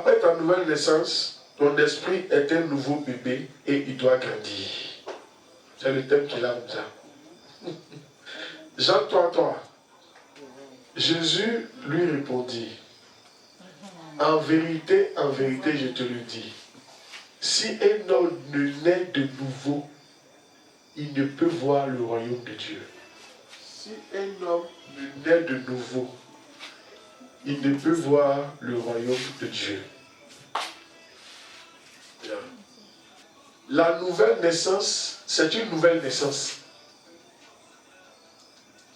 Après ta nouvelle naissance, ton esprit est un nouveau bébé et il doit grandir. C'est le thème qu'il a comme ça. Jean 3, Jésus lui répondit, en vérité, je te le dis, si un homme ne naît de nouveau, il ne peut voir le royaume de Dieu. Si un homme ne naît de nouveau, il ne peut voir le royaume de Dieu. La nouvelle naissance, c'est une nouvelle naissance.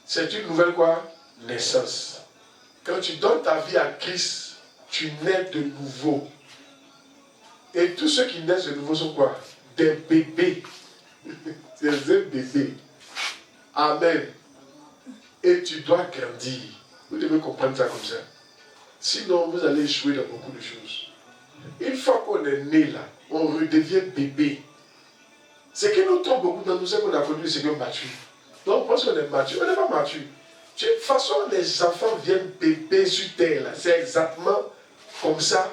C'est une nouvelle quoi? Naissance. Quand tu donnes ta vie à Christ, tu nais de nouveau. Et tous ceux qui naissent de nouveau sont quoi? Des bébés. C'est un bébé. Amen. Et tu dois grandir. Vous devez comprendre ça comme ça. Sinon, vous allez échouer dans beaucoup de choses. Une fois qu'on est né là, on redevient bébé. Ce qui nous trompe beaucoup dans nous, c'est qu'on a connu le Seigneur mature. Donc, on pense qu'on est mature. On n'est pas mature. De toute façon, les enfants viennent bébés sur terre. Là. C'est exactement comme ça.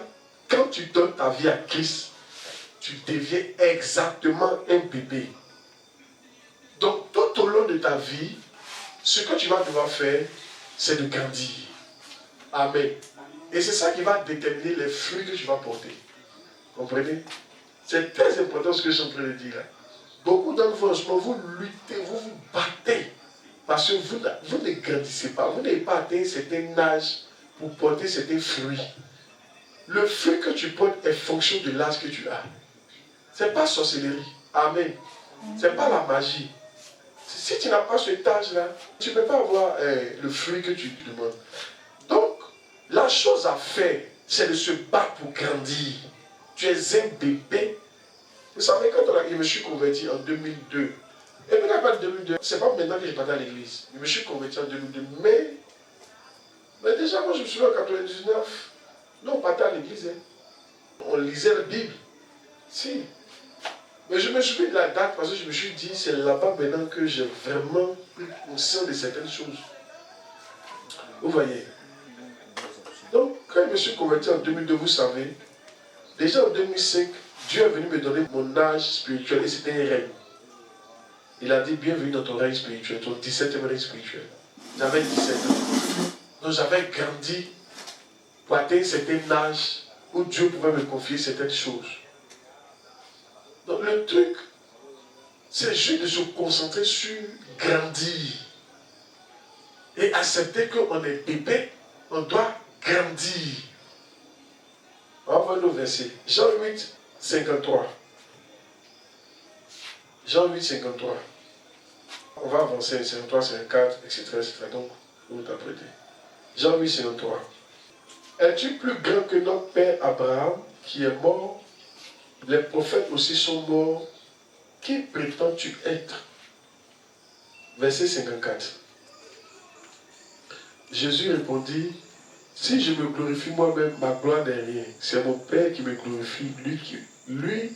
Quand tu donnes ta vie à Christ, tu deviens exactement un bébé. Donc, tout au long de ta vie, ce que tu vas devoir faire, c'est de grandir. Amen. Et c'est ça qui va déterminer les fruits que tu vas porter. Comprenez? C'est très important ce que je suis en train de dire là. Beaucoup d'entre vous, en ce moment, vous luttez, vous vous battez. Parce que vous ne grandissez pas. Vous n'avez pas atteint un certain âge pour porter certains fruits. Le fruit que tu portes est fonction de l'âge que tu as. Ce n'est pas sorcellerie. Amen. Ce n'est pas la magie. Si tu n'as pas cet âge-là, tu ne peux pas avoir le fruit que tu demandes. Donc, la chose à faire, c'est de se battre pour grandir. Tu es un bébé. Vous savez, quand je me suis converti en 2002, et puis en 2002, c'est pas maintenant que je partais à l'église. Je me suis converti en 2002, mais déjà, moi, je me souviens en 99, nous, on partait à l'église. Hein. On lisait la Bible. Si. Mais je me souviens de la date parce que je me suis dit, c'est là-bas maintenant que j'ai vraiment pris conscience de certaines choses. Vous voyez. Donc, quand je me suis converti en 2002, vous savez, déjà en 2005, Dieu est venu me donner mon âge spirituel et c'était un règne. Il a dit, bienvenue dans ton règne spirituel, ton 17e règne spirituel. J'avais 17 ans. Donc j'avais grandi pour atteindre un certain âge où Dieu pouvait me confier certaines choses. Donc le truc, c'est juste de se concentrer sur grandir. Et accepter qu'on est bébé, on doit grandir. On va voir nos versets. Jean 8, 53. Jean 8, 53. On va avancer, 53, 54, etc. Donc, vous interprétez. Jean 8, 53. Es-tu plus grand que notre père Abraham qui est mort? Les prophètes aussi sont morts. Qui prétends-tu être? Verset 54. Jésus répondit, si je me glorifie moi-même, ma gloire n'est rien. C'est mon Père qui me glorifie, lui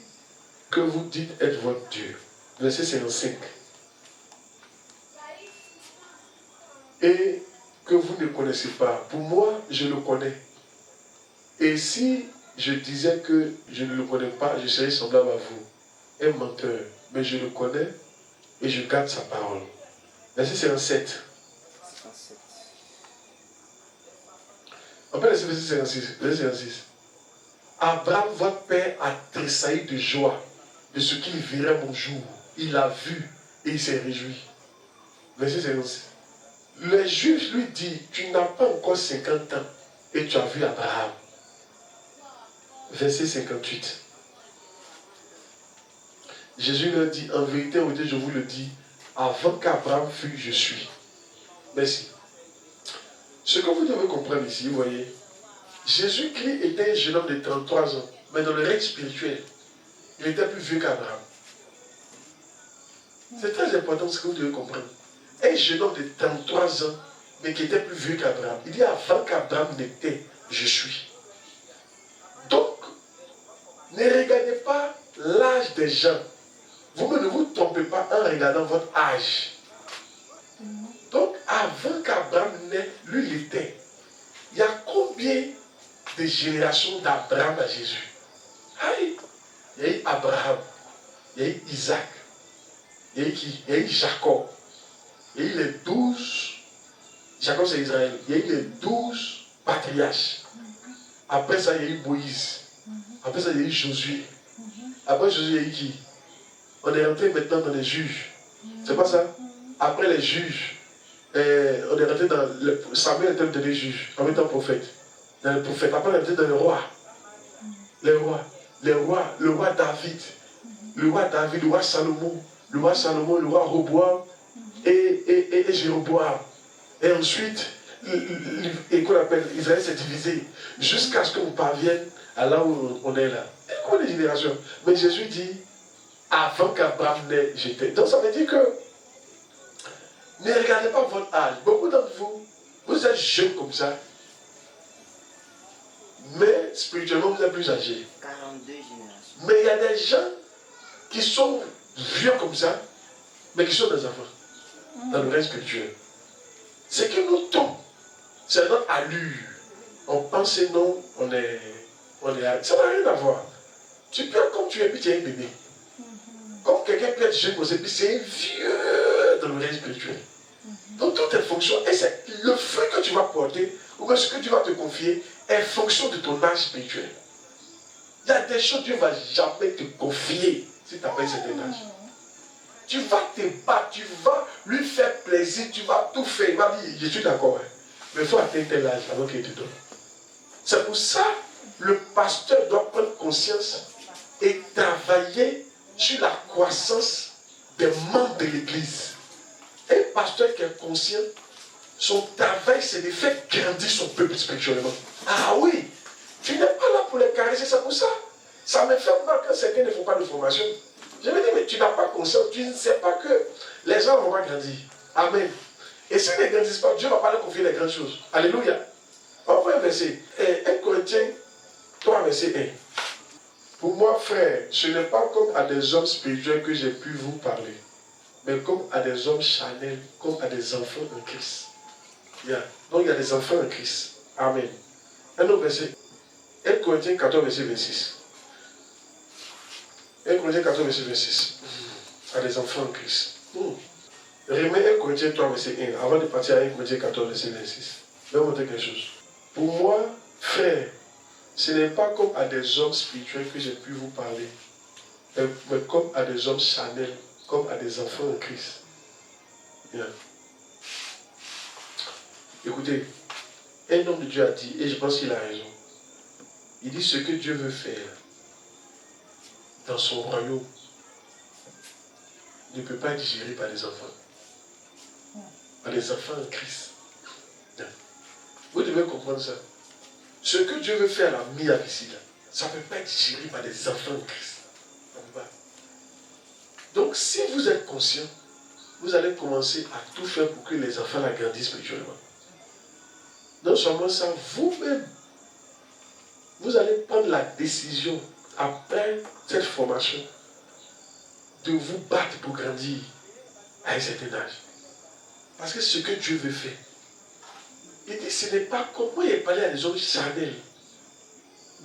que vous dites être votre Dieu. Verset 55. Et que vous ne connaissez pas. Pour moi, je le connais. Et si je disais que je ne le connais pas, je serais semblable à vous. Un menteur. Mais je le connais et je garde sa parole. Verset 57. On peut laisser verset 56. Verset 56. Abraham, votre père, a tressailli de joie de ce qu'il verrait mon jour. Il l'a vu et il s'est réjoui. Verset 56. Les Juifs lui disent, tu n'as pas encore 50 ans et tu as vu Abraham. Verset 58. Jésus leur dit, en vérité, je vous le dis, avant qu'Abraham fût, je suis. Merci. Ce que vous devez comprendre ici, vous voyez, Jésus-Christ était un jeune homme de 33 ans, mais dans le règne spirituel, il était plus vieux qu'Abraham. C'est très important ce que vous devez comprendre. Un jeune homme de 33 ans, mais qui était plus vieux qu'Abraham. Il dit avant qu'Abraham n'était, je suis. Donc, ne regardez pas l'âge des gens. Vous-même ne vous trompez pas en regardant votre âge. Donc, avant qu'Abraham n'ait, lui, il était. Il y a combien des générations d'Abraham à Jésus. Aïe, il y a eu Abraham, il y a eu Isaac, il y a eu qui? Il y a eu Jacob. Il y a eu les 12, Jacob c'est Israël, il y a eu les 12 patriarches. Après ça, il y a eu Moïse. Après ça, il y a eu Josué. Après Josué, il y a eu qui? On est rentré maintenant dans les juges. C'est pas ça? Après les juges, on est rentré dans le Samuel était le juge, en même temps prophète. Dans le prophète. Après on est rentré dans le roi. Le roi David, le roi Salomon, le roi Roboam et Jéroboam. Et ensuite, qu'on appelle Israël s'est divisé jusqu'à ce qu'on parvienne à là où on est là. Et quoi les générations? Mais Jésus dit, avant qu'Abraham n'ait, j'étais. Donc ça veut dire que ne regardez pas votre âge. Beaucoup d'entre vous, vous êtes jeunes comme ça, mais spirituellement vous êtes plus âgés. 42 générations. Mais il y a des gens qui sont vieux comme ça, mais qui sont des enfants dans le règne spirituel. C'est que nous tous, c'est notre allure. On pense non, on est ça n'a rien à voir. Tu peux, comme tu es, puis tu es un bébé. Comme quelqu'un peut être jeune, puis c'est un vieux dans le règne spirituel. Donc toutes tes fonctions, et c'est le fruit que tu vas porter, ou ce que tu vas te confier, est fonction de ton âge spirituel. Il y a des choses que Dieu ne va jamais te confier si tu n'as pas un certain âge. Tu vas te battre, tu vas lui faire plaisir, tu vas tout faire. Il va dire, je suis d'accord, mais il faut atteindre tel âge avant qu'il te donne. C'est pour ça que le pasteur doit prendre conscience et travailler sur la croissance des membres de l'église. Un pasteur qui est conscient, son travail c'est de faire grandir son peuple spirituellement. Ah oui, tu n'es pas là pour les caresser, c'est pour ça. Ça me fait mal quand certains ne font pas de formation. Je me dis, mais tu n'as pas conscience, tu ne sais pas que les gens ne vont pas grandir. Amen. Et s'ils ne grandissent pas, Dieu ne va pas leur confier les grandes choses. Alléluia. On voit un verset. 1 Corinthiens 3, verset 1. Pour moi, frère, ce n'est pas comme à des hommes spirituels que j'ai pu vous parler, mais comme à des hommes charnels, comme à des enfants en Christ. Yeah. Donc il y a des enfants en Christ. Amen. Un autre verset. 1 Corinthiens 14, verset 26. 1 Corinthiens 14, verset 26. À des enfants en Christ. Remets 1 Corinthiens 3, verset 1. Avant de partir à 1 Corinthiens 14, verset 26. Je vais vous montrer quelque chose. Pour moi, frère, ce n'est pas comme à des hommes spirituels que j'ai pu vous parler, mais comme à des hommes charnels, comme à des enfants en Christ. Bien. Écoutez, un homme de Dieu a dit, et je pense qu'il a raison, il dit ce que Dieu veut faire dans son royaume ne peut pas être géré par des enfants. Par des enfants en Christ. Bien. Vous devez comprendre ça. Ce que Dieu veut faire à la Mia ici, ça ne peut pas être géré par des enfants en Christ. Donc, si vous êtes conscient, vous allez commencer à tout faire pour que les enfants la grandissent spirituellement. Non seulement ça, vous-même, vous allez prendre la décision, après cette formation, de vous battre pour grandir à un certain âge. Parce que ce que Dieu veut faire, il dit, ce n'est pas comme moi, il a parlé à des hommes charnels,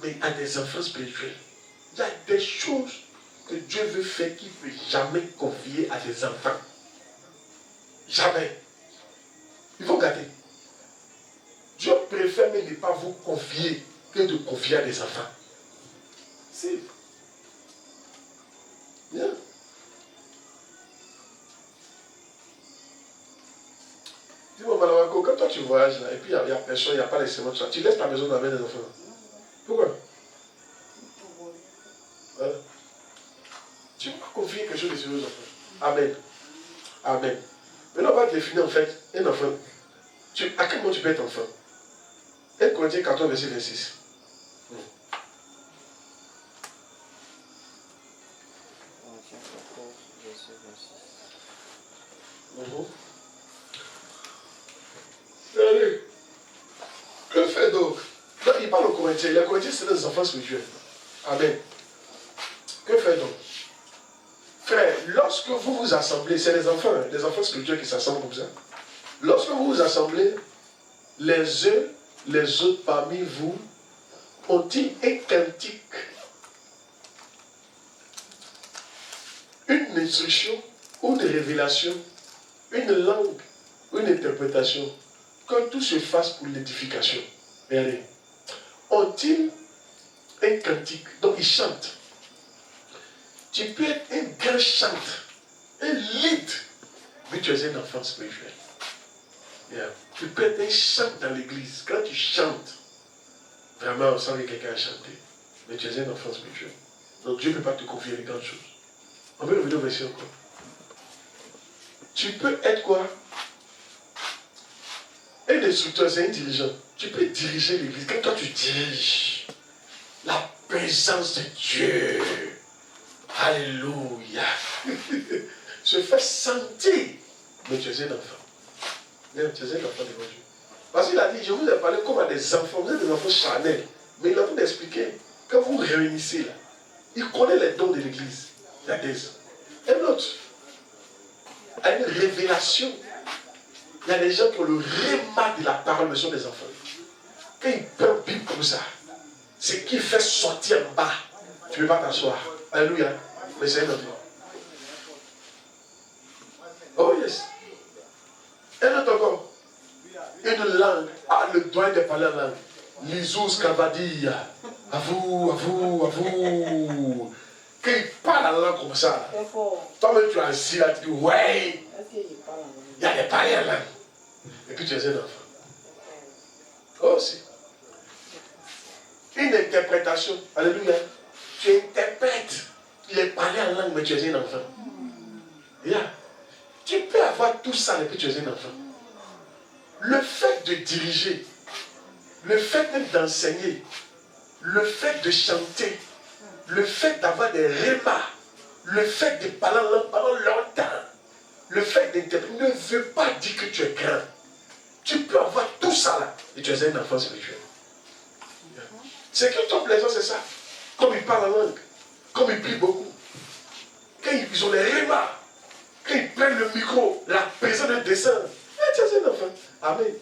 mais à des enfants spirituels. Il y a des choses que Dieu veut faire qu'il ne peut jamais confier à des enfants. Jamais. Il faut garder. Dieu préfère même ne pas vous confier que de confier à des enfants. Si. Bien. Dis-moi, Malawako, quand toi tu voyages là, et puis il n'y a personne, il n'y a pas les séments, tu laisses ta maison avec des enfants. Pourquoi? Voilà. Tu ne peux pas confier quelque chose de sérieux aux enfants. Amen. Amen. Maintenant, on va définir en fait un enfant. À quel moment tu peux être enfant? 1 Corinthiens 14, verset 26. Allez. Que fait donc? Donc, il parle aux Corinthiens. Les Corinthiens, c'est des enfants spirituels. Amen. Que fait donc? Frère, lorsque vous vous assemblez, c'est les enfants spirituels qui s'assemblent comme ça. Lorsque vous vous assemblez, les uns, les autres parmi vous ont-ils un cantique, une instruction, une révélation, une langue, une interprétation, que tout se fasse pour l'édification? Regardez. Ont-ils un cantique? Donc ils chantent. Tu peux être un grand chanteur, un lead, mais tu es un enfant spirituel. Yeah. Tu peux être un chant dans l'église. Quand tu chantes, vraiment on sent que quelqu'un a chanté, mais tu es un enfant spirituel. Donc Dieu ne peut pas te confier les grandes choses. On veut revenir au verset encore. Tu peux être quoi? Un instructeur, c'est un dirigeant. Tu peux diriger l'église. Quand toi tu diriges, la présence de Dieu, alléluia, se fait sentir. Mais tu es un enfant. Tu es un enfant devant Dieu. Parce qu'il a dit, je vous ai parlé comme à des enfants. Vous êtes des enfants charnels. Mais il a tout expliqué. Quand vous réunissez là, il connaît les dons de l'église. Il y a des. Un autre a une révélation. Il y a des gens qui ont le réma de la parole, mais sont des enfants. Quand ils prennent Bible comme ça, c'est qui fait sortir en bas. Tu ne peux pas t'asseoir. Alléluia. Mais c'est un enfant. Oh yes. Un autre encore. Une langue. Ah, le doigt de parler en langue. L'Isus Cavadia. À vous, à vous, à vous. Quand il parle en langue comme ça, toi-même tu es assis là, tu dis ouais. Il y a des paroles en langue. Et puis tu es un enfant. Oh, si. Une interprétation. Alléluia. Tu interprètes les paroles en langue, mais tu es un enfant. Yeah. Tu peux avoir tout ça et puis tu es un enfant. Le fait de diriger, le fait même d'enseigner, le fait de chanter, le fait d'avoir des rémas, le fait de parler en langue pendant longtemps, le fait d'interpréter ne veut pas dire que tu es grand. Tu peux avoir tout ça là et tu es un enfant spirituel. C'est que ton plaisir, c'est ça. Comme ils parlent en langue, comme ils prient beaucoup, quand ils ont les rémas, quand ils prennent le micro, la présence de descend. Tu es un enfant. Amen.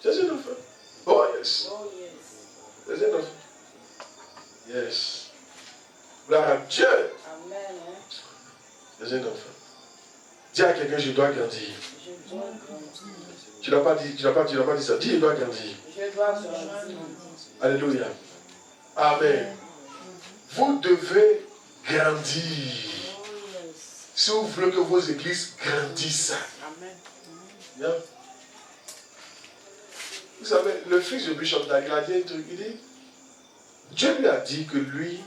Tu es un enfant. Oh yes. Tu es un enfant. Yes. Gloire à Dieu. Amen. Tu es un enfant. Dis à quelqu'un, je dois grandir. Je dois grandir. Tu n'as pas dit ça. Dis, je dois grandir. Je dois grandir. Alléluia. Amen. Vous devez grandir. Si vous voulez que vos églises grandissent. Amen. Bien. Vous savez, le fils de Bishop Dag, il a dit un truc. Il dit, Dieu lui a dit que lui,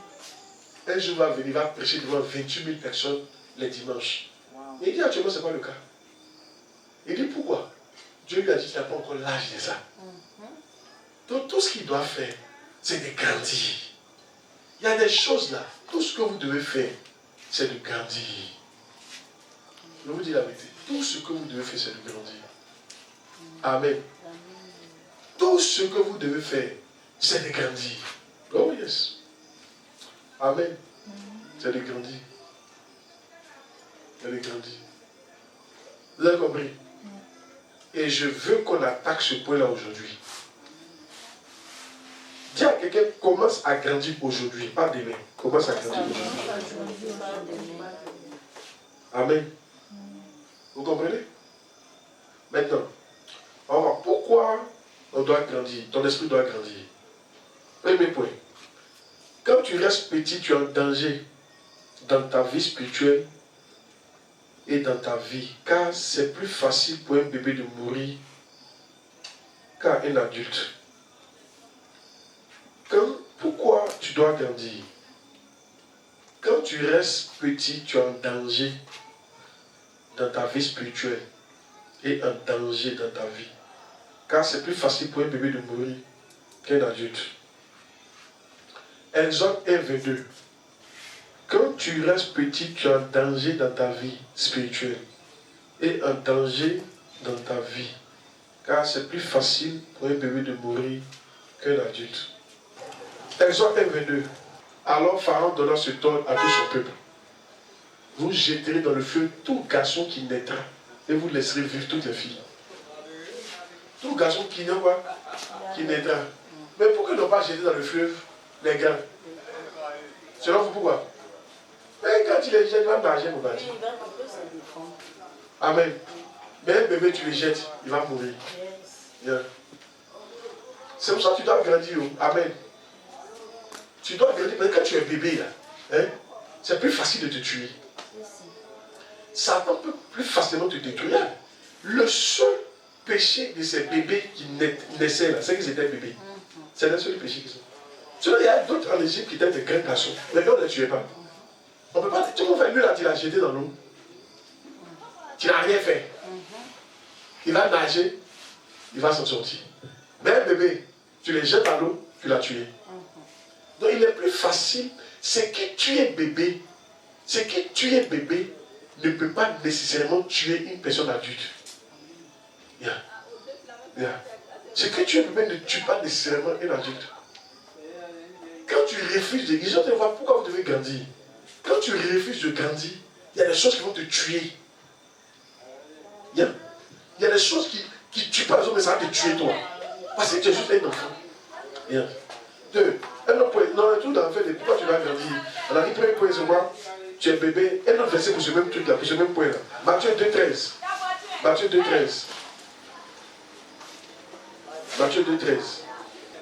un jour va venir, va prêcher devant 28 000 personnes les dimanches. Wow. Mais il dit actuellement, ce n'est pas le cas. Il dit pourquoi? Dieu lui a dit qu'il n'a pas encore l'âge de ça. Donc tout ce qu'il doit faire, c'est de grandir. Il y a des choses là. Tout ce que vous devez faire, c'est de grandir. Je vous dis la vérité. Tout ce que vous devez faire, c'est de grandir. Amen. Tout ce que vous devez faire, c'est de grandir. Oh yes. Amen. C'est de grandir. C'est de grandir. Vous avez compris? Et je veux qu'on attaque ce point-là aujourd'hui. Dis à quelqu'un, commence à grandir aujourd'hui, pas demain. Commence à grandir aujourd'hui. Amen. Vous comprenez? Maintenant, on va voir pourquoi on doit grandir. Ton esprit doit grandir. Premier point. Quand tu restes petit, tu es en danger dans ta vie spirituelle et dans ta vie. Car c'est plus facile pour un bébé de mourir qu'un adulte. Pourquoi tu dois grandir? Quand tu restes petit, tu es en danger dans ta vie spirituelle et en danger dans ta vie. Car c'est plus facile pour un bébé de mourir qu'un adulte. Exode 1, 22. Quand tu restes petit, tu es en danger dans ta vie spirituelle et en danger dans ta vie. Car c'est plus facile pour un bébé de mourir qu'un adulte. Exode 1, 22. Alors Pharaon donna ce ordre à tout son peuple. Vous jetterez dans le feu tout garçon qui naîtra et vous laisserez vivre toutes les filles. Tout garçon qui naîtra. Mais pourquoi ne pas jeter dans le fleuve les grains? Selon vous, pourquoi? Mais quand tu les jettes, il va nager, mon bâti. Oui, il va couper, ça dépend. Amen. Mais un bébé, tu le jettes, il va mourir. Yes. Yeah. C'est pour ça que tu dois grandir. Amen. Tu dois grandir. Parce que quand tu es bébé, là, hein, c'est plus facile de te tuer. Satan peut plus facilement te détruire. Le seul péché de ces bébés qui naissaient là, c'est qu'ils étaient bébés. C'est le seul péché qu'ils ont. Sinon, il y a d'autres en Égypte qui étaient de grands garçons. Mais eux, on ne les tuait pas. On ne peut pas. Tu vas faire lui là, tu l'as jeté dans l'eau. Tu n'as rien fait. Il va nager, il va s'en sortir. Mais un bébé, tu le jettes dans l'eau, tu l'as tué. Donc il est plus facile. Ce qui tue bébé, ne peut pas nécessairement tuer une personne adulte. Yeah. Yeah. Ce qui tue bébé ne tue pas nécessairement un adulte. Quand tu refuses de grandir, je te vois pourquoi vous devez grandir. Quand tu refuses de grandir, il y a des choses qui vont te tuer. Il y a des choses qui tuent pas les autres, mais ça va te tuer toi. Parce que tu es juste un enfant. Yeah. Deux, un autre point. Non, le tout d'en fait, pourquoi tu vas grandir? On a dit premier point, c'est quoi? Tu es bébé. Un autre verset pour ce même truc là, pour ce même point là. Matthieu 2,13. Matthieu 2,13. Matthieu 2,13.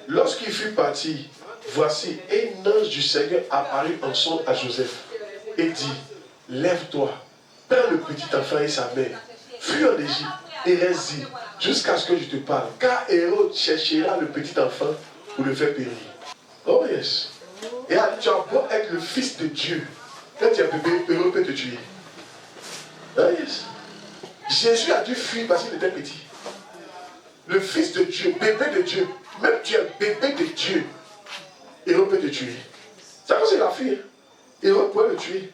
Lorsqu'il fut parti, voici un ange du Seigneur apparut en songe à Joseph et dit, lève-toi, prends le petit enfant et sa mère, fuis en Égypte et reste-y jusqu'à ce que je te parle, car Hérode cherchera le petit enfant pour le faire périr. Oh yes. Et tu as beau être le fils de Dieu, quand tu es bébé, Hérode peut te tuer. Oh yes. Jésus a dû fuir parce qu'il était petit. Le fils de Dieu, bébé de Dieu, même tu es bébé de Dieu, Hérode peut te tuer. C'est à cause de la fille. Hérode pourrait le tuer.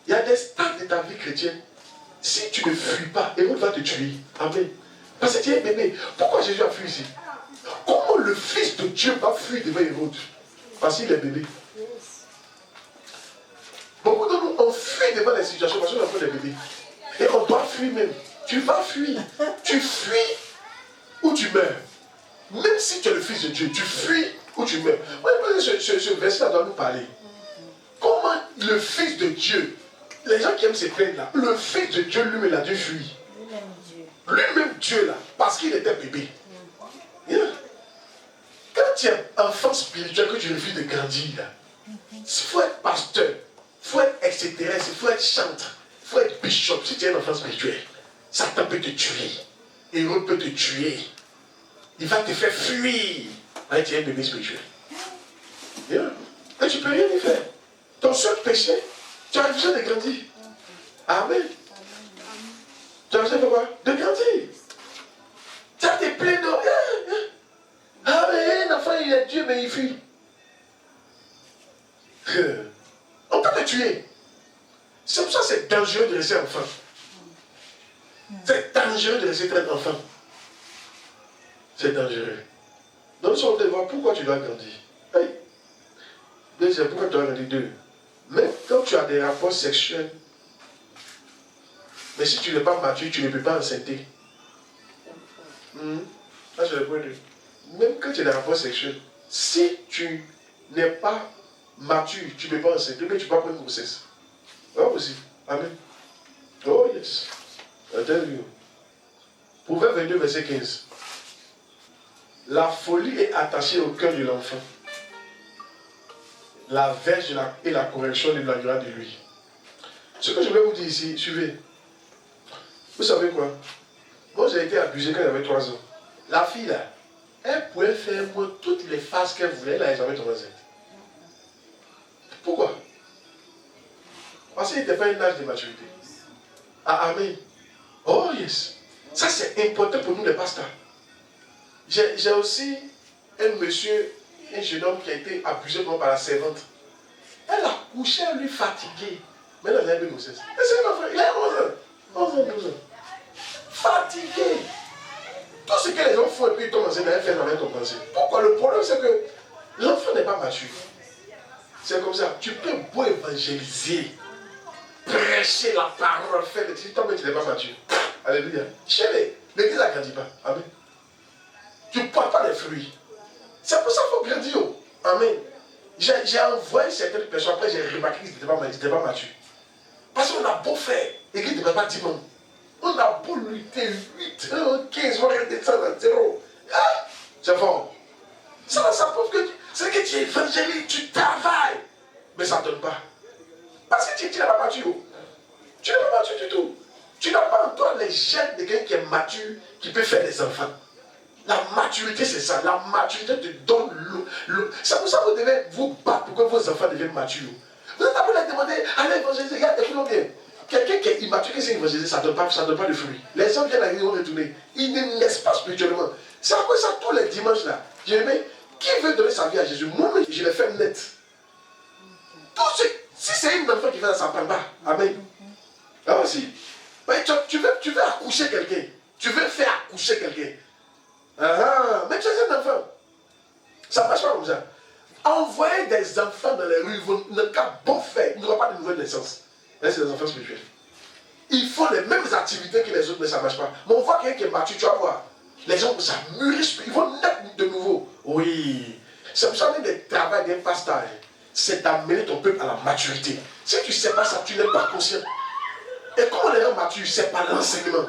Il y a des stades de ta vie chrétienne. Si tu ne fuis pas, Hérode va te tuer. Amen. Parce que tu es un bébé. Pourquoi Jésus a fui ici? Comment le fils de Dieu va fuir devant Hérode? Parce qu'il est bébé. Beaucoup de nous, on fuit devant les situations parce qu'on est des bébés. Et on doit fuir même. Tu vas fuir. Tu fuis ou tu meurs. Même si tu es le fils de Dieu, tu fuis ou tu meurs. Ce verset-là doit nous parler. Comment le fils de Dieu, les gens qui aiment se plaindre là, le fils de Dieu lui-même a dû fuir. Lui-même Dieu là, parce qu'il était bébé. Yeah. Quand tu es enfant spirituel, que tu refuses de grandir là, il faut être pasteur, il faut être etc., il faut être chantre, il faut être bishop. Si tu es un enfant spirituel, Satan peut te tuer. Hérode peut te tuer. Il va te faire fuir. Là, tu es un bébé spirituel. Yeah. Et tu ne peux rien y faire. Ton seul péché, tu as besoin de grandir. Amen. Tu as besoin de quoi? De grandir. Tu as tes pleins d'eau. Ah, mais un enfant, il est Dieu, mais il fuit. On peut te tuer. C'est pour ça que c'est dangereux de rester enfant. C'est dangereux de rester très enfant. C'est dangereux. Donc, si on te voit, pourquoi tu dois grandir? Hey. Deuxième, pourquoi tu dois grandir? Deux. Même quand tu as des rapports sexuels, mais si tu n'es pas mature, tu ne peux pas enceinter. Là, c'est le point 2. Même quand tu as des rapports sexuels, si tu n'es pas mature, tu ne peux pas enceinter, mais tu peux pas prendre une grossesse. Oh, aussi. Amen. Oh, yes. I tell you. Proverbe 22, verset 15. La folie est attachée au cœur de l'enfant. La verge et la correction l'éloignera de lui. Ce que je vais vous dire ici, suivez. Vous savez quoi? Moi, j'ai été abusé quand j'avais 3 ans. La fille, là, elle pouvait faire moi toutes les phases qu'elle voulait. Elle n'a jamais tombé enceinte. Pourquoi? Parce qu'il n'était pas un âge de maturité. Ah, amen. Oh, yes. Ça, c'est important pour nous, les pasteurs. J'ai aussi un monsieur, un jeune homme qui a été abusé par la servante. Elle a couché à lui fatigué. Maintenant, elle a une grossesse. Et c'est un enfant, il a 11 ans. 11 ans, 12 ans. Fatigué. Tout ce que les gens font et puis ils tombent enceinte, elle fait dans ton pensée. Pourquoi? Le problème, c'est que l'enfant n'est pas mature. C'est comme ça. Tu peux beau évangéliser, prêcher la parole, faire des trucs, tant que tu n'es pas mature. Alléluia. Chérie, l'église n'a grandi pas. Amen. Tu ne portes pas les fruits. C'est pour ça qu'il faut grandir. Amen. J'ai envoyé certaines personnes, après j'ai remarqué qu'ils n'étaient pas matures. Parce qu'on a beau faire, l'église ne peut pas dire non. On a beau lutter 8, 15, on va redescendre à 0. Ah, c'est fort. Ça prouve que c'est que tu évangélises, tu travailles. Mais ça ne donne pas. Parce que tu n'es pas mature. Tu n'es pas mature du tout. Tu n'as pas en toi les gènes de quelqu'un qui est mature, qui peut faire des enfants. La maturité, c'est ça. La maturité te donne l'eau. C'est pour ça que vous devez vous battre pour que vos enfants deviennent matures. Vous êtes appelé à demander, allez évangéliser. Regarde, écoutez bien. Quelqu'un qui est immature, qui s'est évangélisé, ça ne donne pas de fruits. Les hommes viennent à l'église, vont retourner. Ils ne naissent pas spirituellement. C'est à cause de ça tous les dimanches là. J'ai aimé. Qui veut donner sa vie à Jésus? Moi-même, je l'ai fait net. Si c'est une enfant qui fait ça, ça ne parle pas. Amen. Ah aussi. Tu veux accoucher quelqu'un. Tu veux faire accoucher quelqu'un. Mais tu es un enfant. Ça ne marche pas comme ça. Envoyer des enfants dans les rues, le cas bon fait, il n'y aura pas de nouvelle naissance. Là, c'est des enfants spirituels. Ils font les mêmes activités que les autres, mais ça ne marche pas. Mais on voit quelqu'un qui est mature, tu vas voir. Les gens, ça mûrit, ils vont naître de nouveau. Oui. C'est pour ça que le travail d'un pasteur, c'est d'amener ton peuple à la maturité. Si tu ne sais pas ça, tu n'es pas conscient. Et comment on les rend matures? C'est par l'enseignement.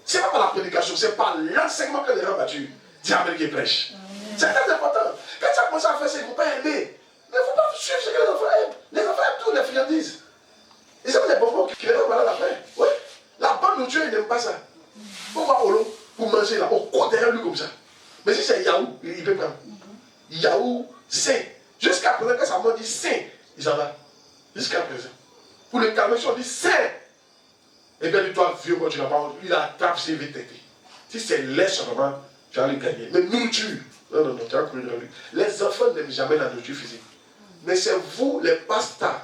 Ce n'est pas par la prédication, c'est par l'enseignement que les rend matures. Dis Amen qui prêche. C'est très important. Quand tu as commencé à faire ça, il ne faut pas aimer. Mais il ne faut pas suivre ce que les enfants aiment. Les enfants aiment tout, les friandises. Ils aiment les bonbons qui les rendent malades après. Oui. La bonne nourriture, ils n'aiment pas ça. On va au lot pour manger là. On court derrière lui comme ça. Mais si c'est yaourt, il peut prendre. Yaourt, sain. Jusqu'à présent, quand sa maman dit sain, il s'en va. Jusqu'à présent. Pour le calmer, on dit sain. Et bien, toi, vieux, quand tu n'as pas, il attrape ses vite. Si c'est lait seulement, tu vas le gagner. Mais nourriture, non, tu vas courir dans lui. Les enfants n'aiment jamais la nourriture physique. Mais c'est vous, les pasteurs,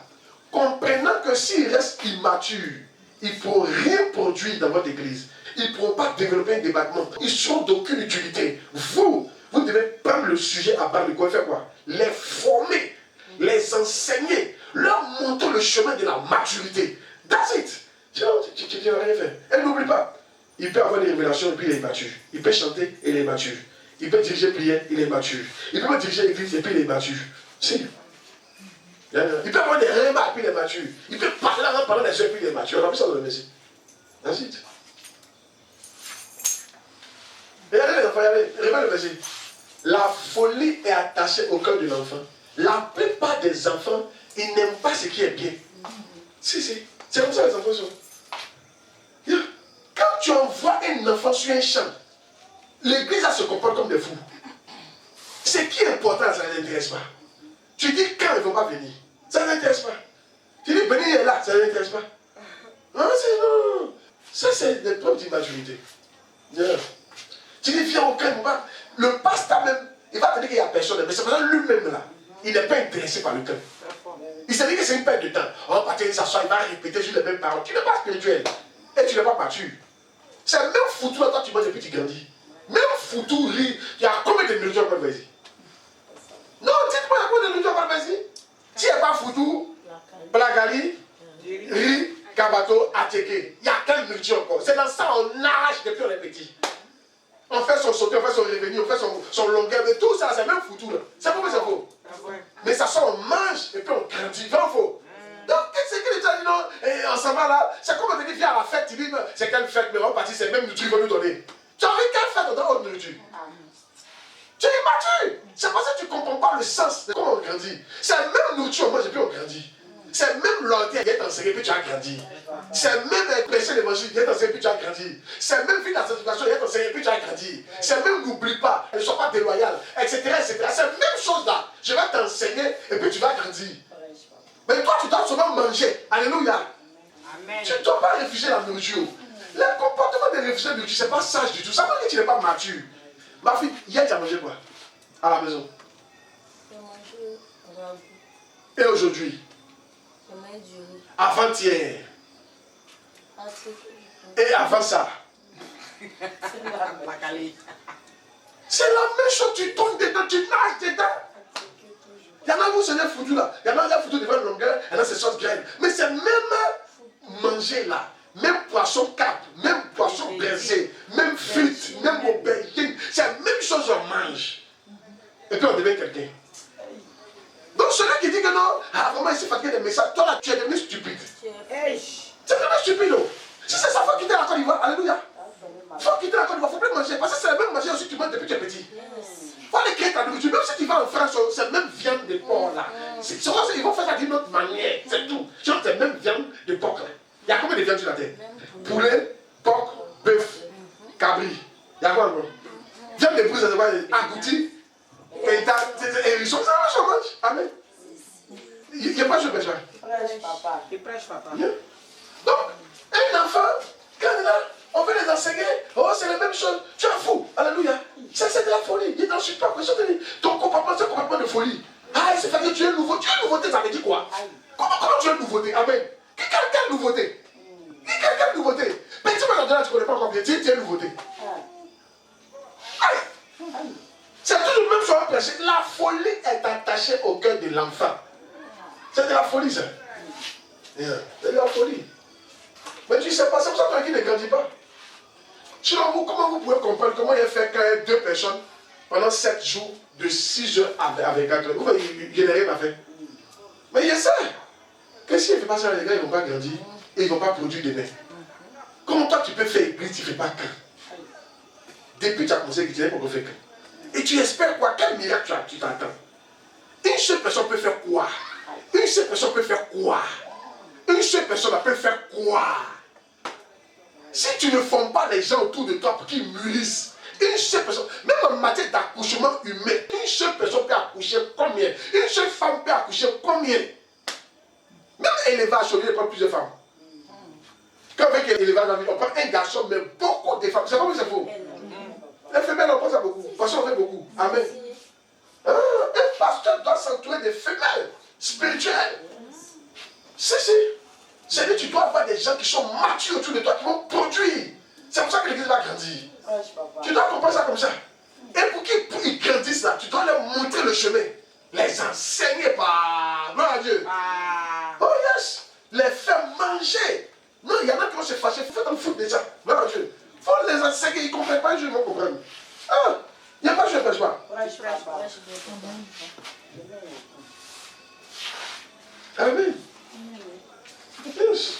comprenant que s'ils restent immatures, ils ne pourront rien produire dans votre église. Ils ne pourront pas développer un débattement. Ils sont d'aucune utilité. Vous devez prendre le sujet à part de quoi faire quoi? Les former, les enseigner, leur montrer le chemin de la maturité. That's it. Tu n'as rien fait. Elle n'oublie pas. Il peut avoir des révélations et puis il est mature. Il peut chanter et il est mature. Il peut diriger prière, il est mature. Il peut diriger l'église et puis il est mature. Si. Il peut avoir des remarques et puis il est mature. Il peut parler en parlant des yeux et puis il est mature. On a vu ça dans le Messie. That's it. Regardez les enfants, regardez le verset. La folie est attachée au cœur de l'enfant. La plupart des enfants, ils n'aiment pas ce qui est bien. Si. C'est comme ça les enfants sont. Quand tu envoies un enfant sur un champ, l'église se comporte comme des fous. Ce qui est important, ça ne l'intéresse pas. Tu dis quand ils ne vont pas venir, ça ne l'intéresse pas. Tu dis venir est là, ça ne l'intéresse pas. Non. Ça, c'est des preuves d'immaturité. Tu dis viens au cœur, le pasteur même, il va te dire qu'il n'y a personne, mais c'est parce que lui-même là, il n'est pas intéressé par le cœur. Il s'est dit que c'est une perte de temps. On va partir, il s'assoit, il va répéter sur les mêmes paroles. Tu n'es pas spirituel. Et tu n'es pas mature. C'est même foutu, toi tu manges et puis tu grandis. Même foutu, riz. Il y a combien de nourriture encore vas-y? Non, dites-moi, il y a combien de nourriture encore vas-y? Si il n'y a pas foutu, plagali, riz, kabato, ateke. Il y a quelle nourriture encore? C'est dans ça on arrache depuis on est petit. On fait son sauté, on fait son revenu, on fait son longueur, mais tout ça, c'est même foutu là. C'est pourquoi c'est faux. Mais ça sort, on mange et puis on grandit. Vrai ou faux? Donc, c'est que tu as dit non, et on s'en va là. C'est comme on te dit, viens à la fête, tu dis, c'est quelle fête, mais on va partir, c'est même nourriture qu'ils vont nous donner. Tu as envie quelle fête, on donne autre nourriture? Tu es immature. C'est pour ça que tu ne comprends pas le sens de comment on grandit. C'est la même nourriture, on mange et puis on grandit. C'est même l'orgueil qui est enseigné et puis tu as grandi. C'est même prêcher l'évangile qui est enseigné et puis tu as grandi. C'est même vivre la sanctification qui est enseigné et puis tu as grandi. C'est même n'oublie pas, ne sois pas déloyal, etc. C'est la même chose là. Je vais t'enseigner et puis tu vas grandir. Mais toi, tu dois seulement manger. Alléluia. Amen. Tu ne dois pas réfugier la nourriture. Le comportement des réfugiés de nourriture, ce n'est pas sage du tout. Ça veut dire que tu n'es pas mature. Ma fille, hier, tu as mangé quoi? À la maison. J'ai mangé ragoût. Et aujourd'hui? J'ai mangé du riz. Avant-hier. Et avant ça? C'est la même chose, tu tombes dedans, tu nages dedans. Il y en a où c'est foutu là. Il y en a foutu devant le longueur, il y en a ces sauces graines. Mais c'est même manger là. Même poisson cap, même poisson braisé, même frites, même aubergine. C'est la même chose on mange. Et puis on devient quelqu'un. Donc celui qui dit que non, vraiment il s'est fatigué des messages, toi là tu es devenu stupide. C'est vraiment stupide. Non? Si c'est ça, il faut quitter la Côte d'Ivoire. Alléluia. Il faut quitter la Côte d'Ivoire, il ne faut plus manger. Parce que c'est le même manger aussi que tu manges depuis que tu es petit. Il faut aller créer ta nourriture. Même si tu vas en France, c'est même viande de porc là. Ils vont faire ça d'une autre manière. C'est tout. Genre, c'est même viande de porc là. Il y a combien de viande sur la terre? Poulet, porc, bœuf, cabri. Il y a quoi encore? Viande de brise, ça se voit, agouti, hérisson. Ça va, je mange. Amen. Il n'y a pas de prêche. Il prêche, papa. Donc, un enfant, quand il est là, on veut les enseigner. Oh, c'est la même chose. Tu es fou. Alléluia. C'est de la folie. Il est dans une pression. Ton comportement, c'est un comportement de folie. Ah, c'est fait que tu es nouveau. Tu es nouveauté, ça veut dire quoi? Comment tu es nouveauté? Amen. Quelle nouveauté? Quelle nouveauté? Mais tu me là, tu ne connais pas encore bien. Tu es nouveauté. Aïe. C'est toujours le même chose à prêcher. La folie est attachée au cœur de l'enfant. C'est de la folie, ça. C'est de la folie. Mais tu ne sais pas, c'est pour ça que toi qui ne grandis pas. Sinon, comment vous pouvez comprendre comment il a fait quand deux personnes, pendant 7 jours, de 6 heures avec 4 heures, il n'a rien à faire. Mais il sait que s'il ne fait pas ça, les gars, ils ne vont pas grandir et ils ne vont pas produire demain. Comment toi tu peux faire église, tu ne fais pas quand? Depuis tu as commencé, tu n'as pas fait quand? Et tu espères quoi? Quel miracle tu t'attends? Une seule personne peut faire quoi? Une seule personne peut faire quoi? Une seule personne peut faire quoi? Si tu ne formes pas les gens autour de toi pour qu'ils mûrissent, une seule personne, même en matière d'accouchement humain, une seule personne peut accoucher combien? Une seule femme peut accoucher combien? Même élevage, on prend plusieurs femmes. Quand avec élevage, on prend un garçon, mais beaucoup de femmes. C'est pas c'est faux. Les femelles, on prend ça beaucoup. Parce qu'on fait beaucoup. Amen. Un pasteur doit s'entourer des femelles spirituelles. C'est-à-dire que tu dois avoir des gens qui sont matures autour de toi, qui vont produire. C'est pour ça que l'église va grandir. Tu dois comprendre ça comme ça. Et pour qu'ils grandissent là, tu dois leur montrer le chemin. Les enseigner par... Gloire à Dieu. Oh yes. Les faire manger. Non, il y en a qui vont se fâcher. Il faut t'en foutre de ça. Gloire à Dieu. Il faut les enseigner. Ils ne comprennent pas, ils vont comprendre. Ah, il n'y a pas, je ne prêche pas. Amen. Yes.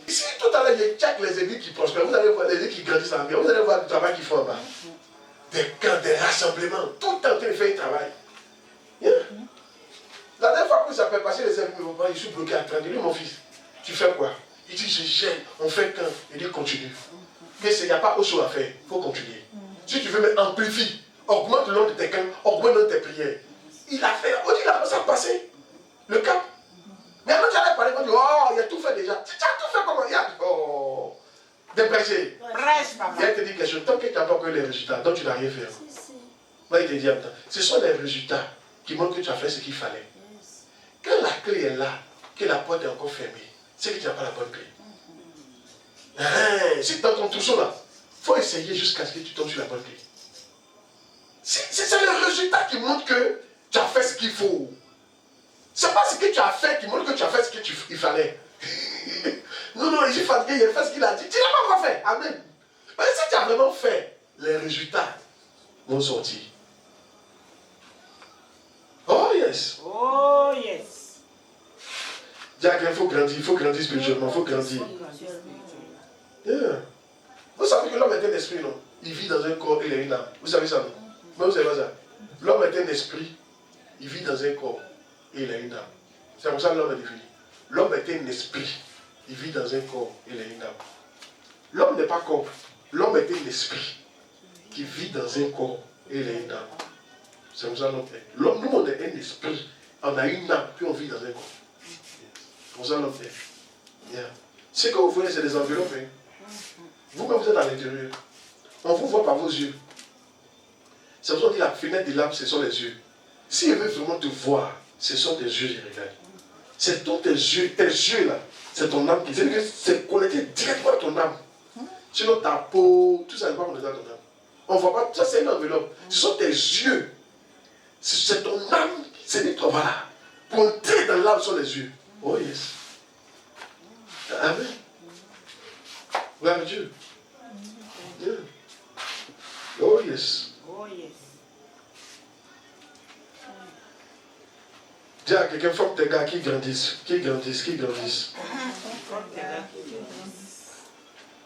Si tout à l'heure je check les églises qui prospèrent, vous allez voir les églises qui grandissent en bien, vous allez voir le travail qu'ils font en bas. Des camps, des rassemblements, tout en train de faire un travail. Yeah. La dernière fois que ça fait passer les amis, je suis bloqué à 30. Il dit mon fils, tu fais quoi? Il dit je gêne, on fait camp. Il dit continue. Mais il n'y a pas autre chose à faire, il faut continuer. Si tu veux, mais amplifie, augmente le nombre de tes camps, augmente le nombre de tes prières. Il a fait, on dit il a commencé à passer le cap. Mais quand tu allais parler, on dit, oh, il a tout fait déjà. Tu as tout fait comment? Il y a, oh, dépressé. Il a te dit quelque chose, tant que tu n'as pas encore les résultats, donc tu n'as rien fait. Moi, il te dit, attends, ce sont les résultats qui montrent que tu as fait ce qu'il fallait. Quand la clé est là, que la porte est encore fermée, c'est que tu n'as pas la bonne clé. Si dans ton trousseau là, il faut essayer jusqu'à ce que tu tombes sur la bonne clé. C'est le résultat qui montre que tu as fait ce qu'il faut. C'est pas ce que tu as fait qui montre que tu as fait ce qu'il fallait. Non, il est fatigué, il a fait ce qu'il a dit. Tu n'as pas encore fait. Amen. Mais si tu as vraiment fait, les résultats vont sortir. Oh yes. Oh yes. Jack, il faut grandir spirituellement, il faut grandir. Yeah. Vous savez que l'homme est un esprit, non? Il vit dans un corps et il a une âme. Vous savez ça, non? Mais vous savez pas ça? L'homme est un esprit, il vit dans un corps et il a une âme. C'est pour ça que l'homme est défini. L'homme est un esprit, il vit dans un corps et il a une âme. L'homme n'est pas corps, l'homme est un esprit qui vit dans un corps et il a une âme. C'est pour ça que l'homme est. L'homme, nous, on est un esprit, on a une âme, puis on vit dans un corps. C'est pour ça que l'homme est. Yeah. Ce que vous voyez, c'est des enveloppes. Hein. Vous-même, vous êtes à l'intérieur. On vous voit par vos yeux. C'est pour ça qu'on dit la fenêtre de l'âme, ce sont les yeux. Si elle veut vraiment te voir, ce sont tes yeux, je regarde. C'est tous tes yeux là, c'est ton âme qui. C'est-à-dire que c'est connecté directement à ton âme. Sinon ta peau, tout ça n'est pas connecté à ton âme. On ne voit pas, ça c'est une enveloppe. Ce sont tes yeux. C'est ton âme, c'est toi, voilà. Pour entrer dans l'âme, ce sont les yeux. Oh yes. Amen. Gloire à Dieu. Yeah. Oh yes. Oh yes. Dis à quelqu'un, forme tes gars qui grandissent. Qui grandissent, qui grandissent.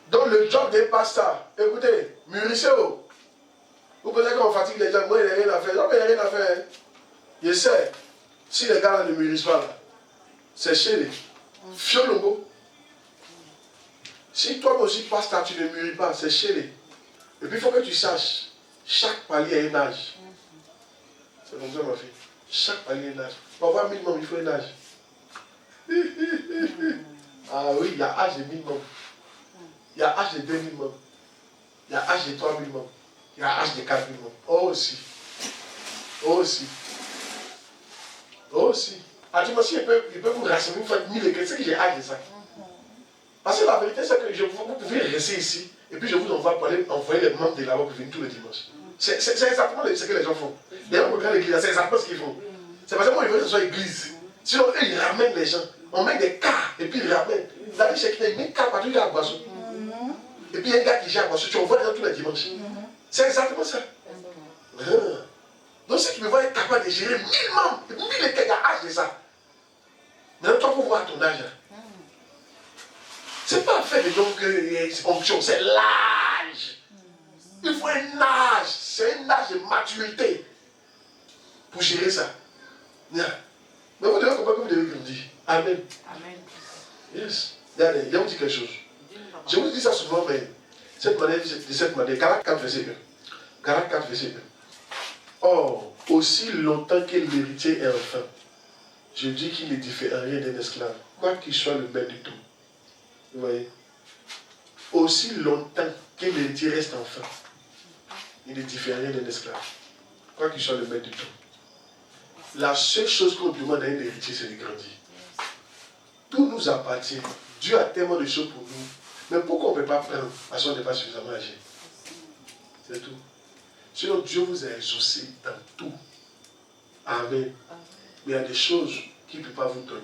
Donc le job des pasteurs, écoutez, mûrissez. Vous pensez qu'on fatigue les gens, moi il n'y a rien à faire. Non, mais il n'y a rien à faire. Je sais, si les gars là ne mûrissent pas, là, c'est chez les fiolongo. Si toi aussi pasteur, tu ne mûris pas, c'est chez les. Et puis il faut que tu saches, chaque palier a un âge. C'est comme ça ma fille. Chaque palier a un âge. Pour avoir minimum, il faut un âge. Ah oui, il y a âge de minimum. Il y a âge de 2 minimum. Il y a âge de 3 minimum. Il y a âge de 4 minimum. Oh aussi. Oh aussi. Oh aussi. Ah, tu vois, si il peut vous rassembler, vous faites 1000 écrits, c'est que j'ai âge de ça. Parce que la vérité, c'est que vous pouvez rester ici, et puis je vous envoie pour aller envoyer les membres de là-bas pour venir tous les dimanches. C'est exactement ce que les gens font. Les gens regardent l'église, c'est exactement ce qu'ils font. C'est parce que moi, je veux que ce soit église. Sinon, eux, ils ramènent les gens. On met des cas, et puis ils ramènent. Vous allez chez qui il met un cas partout, il y a un boisson. Et puis il y a un gars qui gère un boisson, tu envoies les gens tous les dimanches. C'est exactement ça. Donc, si tu me vois être capable de gérer 1000 membres, 1000 étaient à âge de ça. Maintenant, toi, pour voir ton âge. C'est pas fait de donc onction, c'est l'âge. Il faut un âge, c'est un âge de maturité pour gérer ça. Mais vous devez comprendre que vous devez grandir. Amen. Amen. Yes. Regardez, il y a dit quelque chose. Je vous dis ça souvent, mais cette manière, Galates 4, verset 1. Galates 4, verset 1. Or, aussi longtemps que l'héritier est enfant, je dis qu'il ne diffère rien d'un esclave, quoi qu'il soit le maître du tout. Vous voyez? Aussi longtemps que l'héritier reste enfant, il ne diffère rien d'un esclave, quoi qu'il soit le maître du tout. La seule chose qu'on demande à un héritier, c'est de grandir. Tout nous appartient. Dieu a tellement de choses pour nous. Mais pourquoi on ne peut pas prendre parce qu'on n'est pas suffisamment âgé? C'est tout. Sinon, Dieu vous a exaucé dans tout. Amen. Mais il y a des choses qu'il ne peut pas vous donner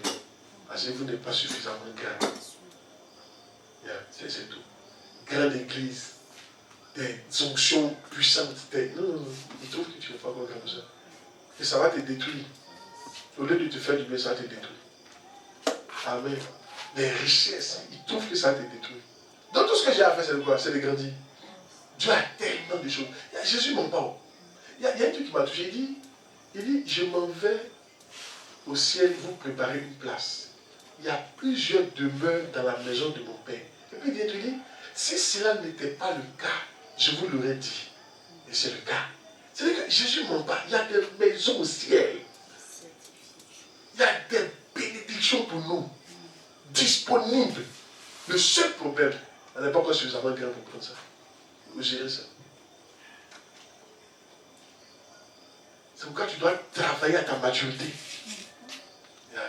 parce que vous n'êtes pas suffisamment grand. C'est tout. Grande église, des onctions puissantes. Non, il trouve que tu n'es pas encore comme ça. Et ça va te détruire. Au lieu de te faire du bien, ça va te détruire. Amen. Les richesses, il trouve que ça va te détruire. Donc tout ce que j'ai à faire, c'est de quoi? C'est de grandir. Dieu a tellement de choses. Jésus m'en parle. Il y a un truc qui m'a touché. Il dit, je m'en vais au ciel vous préparer une place. Il y a plusieurs demeures dans la maison de mon Père. Et puis il dit, si cela n'était pas le cas, je vous l'aurais dit. Et c'est le cas. C'est-à-dire que Jésus m'en parle. Il y a des maisons au ciel. Il y a des bénédictions pour nous. Disponibles. Le seul problème, on n'est pas encore suffisamment grand pour prendre ça. Vous gérez ça. C'est pourquoi tu dois travailler à ta maturité. Yeah.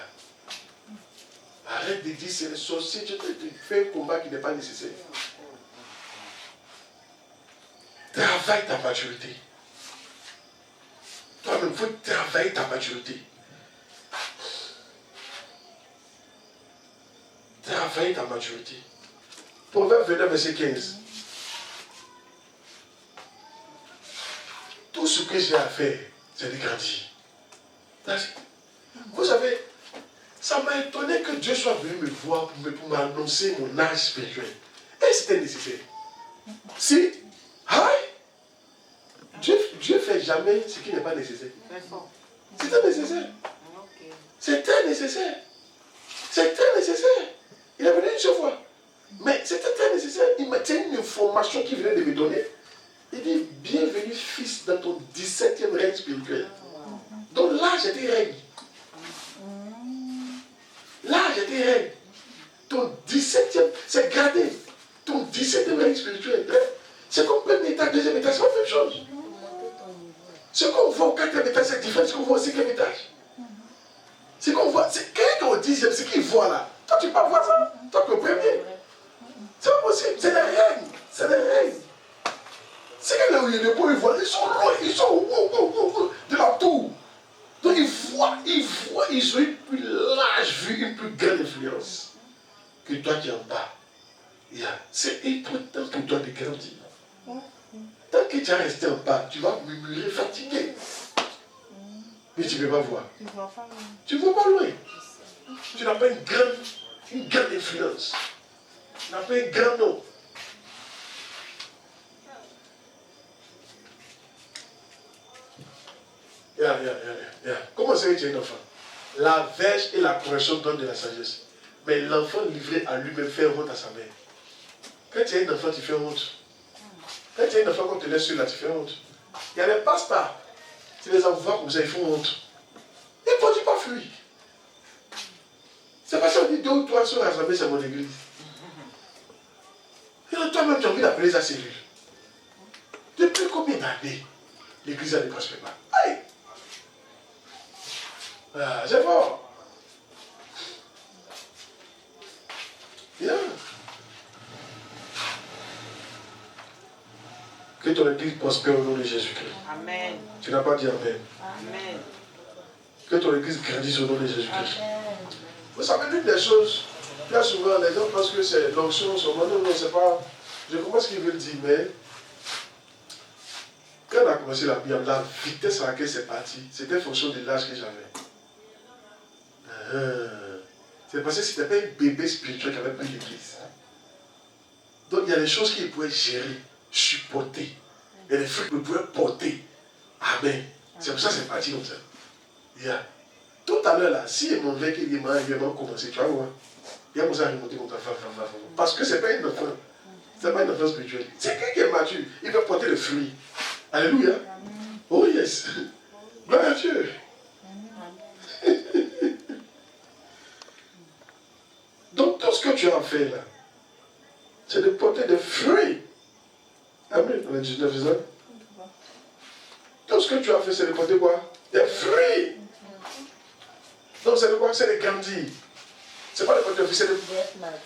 Arrête de dire c'est le sorcier, tu fais un combat qui n'est pas nécessaire. Travaille ta maturité. Toi-même, il faut travailler ta maturité. Travailler ta maturité. Proverbe 29, verset 15. Tout ce que j'ai à faire, c'est de grandir. Vous savez, ça m'a étonné que Dieu soit venu me voir pour m'annoncer mon âge spirituel. Et c'était nécessaire. Si, Dieu ne fait jamais ce qui n'est pas nécessaire. C'était nécessaire. C'était nécessaire. C'était nécessaire. Il est venu une seule fois. Mais c'était très nécessaire. Il mettait une information qu'il venait de me donner. Il dit, bienvenue fils dans ton 17e règne spirituel. Donc là, j'étais règne. Là, j'étais règne. Ton 17e, c'est gradé. Ton 17e règne spirituel. C'est comme premier étage, deuxième étage, c'est la même chose. Ce qu'on voit au 4e étage, c'est différent de ce qu'on voit au 5e étage. Ce qu'on voit, c'est quelqu'un au 10e, c'est qu'il voit là. Toi, tu ne peux pas voir ça. Toi, tu es au premier. C'est pas possible, c'est des règnes. C'est des règnes. C'est que là où il y a des beaux, ils voient, ils sont loin, ils sont de la tour. Donc ils voient, ils ont une plus large vue, une plus grande influence que toi qui es en bas. C'est important pour toi de grandir. Tant que tu es resté en bas, tu vas murmurer fatigué. Mais tu ne peux pas voir. Tu ne vois pas loin. Tu ne vois pas loin. Tu n'as pas une grande influence. Tu n'as pas un grand nom. Comment c'est que tu es un enfant? La verge et la correction donnent de la sagesse. Mais l'enfant livré à lui-même fait honte à sa mère. Quand tu es un enfant, tu fais honte. Quand tu es un enfant, quand tu te laisses sur là, tu fais honte. Il y a des pastas. Tu les envoies comme ça, ils font honte. Ils ne produisent pas fruit. C'est parce qu'on dit 2 ou 3 sont rassemblés, c'est mon église. Et toi-même, tu as envie d'appeler ça cellule. Depuis combien d'années l'église ne prospère pas? Aïe! Ah, c'est fort. Bien. Que ton église prospère au nom de Jésus-Christ. Amen. Tu n'as pas dit Amen. Amen. Que ton église grandisse au nom de Jésus-Christ. Vous savez, l'une des choses, bien souvent, les gens pensent que c'est l'onction, non, c'est pas. Je comprends ce qu'ils veulent dire, mais quand on a commencé la Bible, la vitesse à laquelle c'est parti, c'était en fonction de l'âge que j'avais. C'est parce que c'était pas un bébé spirituel qui avait pris l'église. Donc il y a des choses qu'il pouvait gérer, supporter. Et les fruits qu'il pouvait porter. Amen. C'est pour ça que c'est parti comme ça. Yeah. Tout à l'heure là, si mon verre qui est vraiment commencé, tu vas voir. Il y a comme ça à remonter comme ça. Parce que c'est pas un enfant. C'est pas un enfant spirituel. C'est quelqu'un qui est mature. Il peut porter le fruit. Alléluia. Oh yes. Gloire à Dieu. Donc tout ce que tu as fait là, c'est de porter des fruits. Amen. On est 19, c'est ça? Tout ce que tu as fait, c'est de porter quoi? Des fruits. Donc c'est de quoi? C'est de grandir. C'est pas de porter des fruits,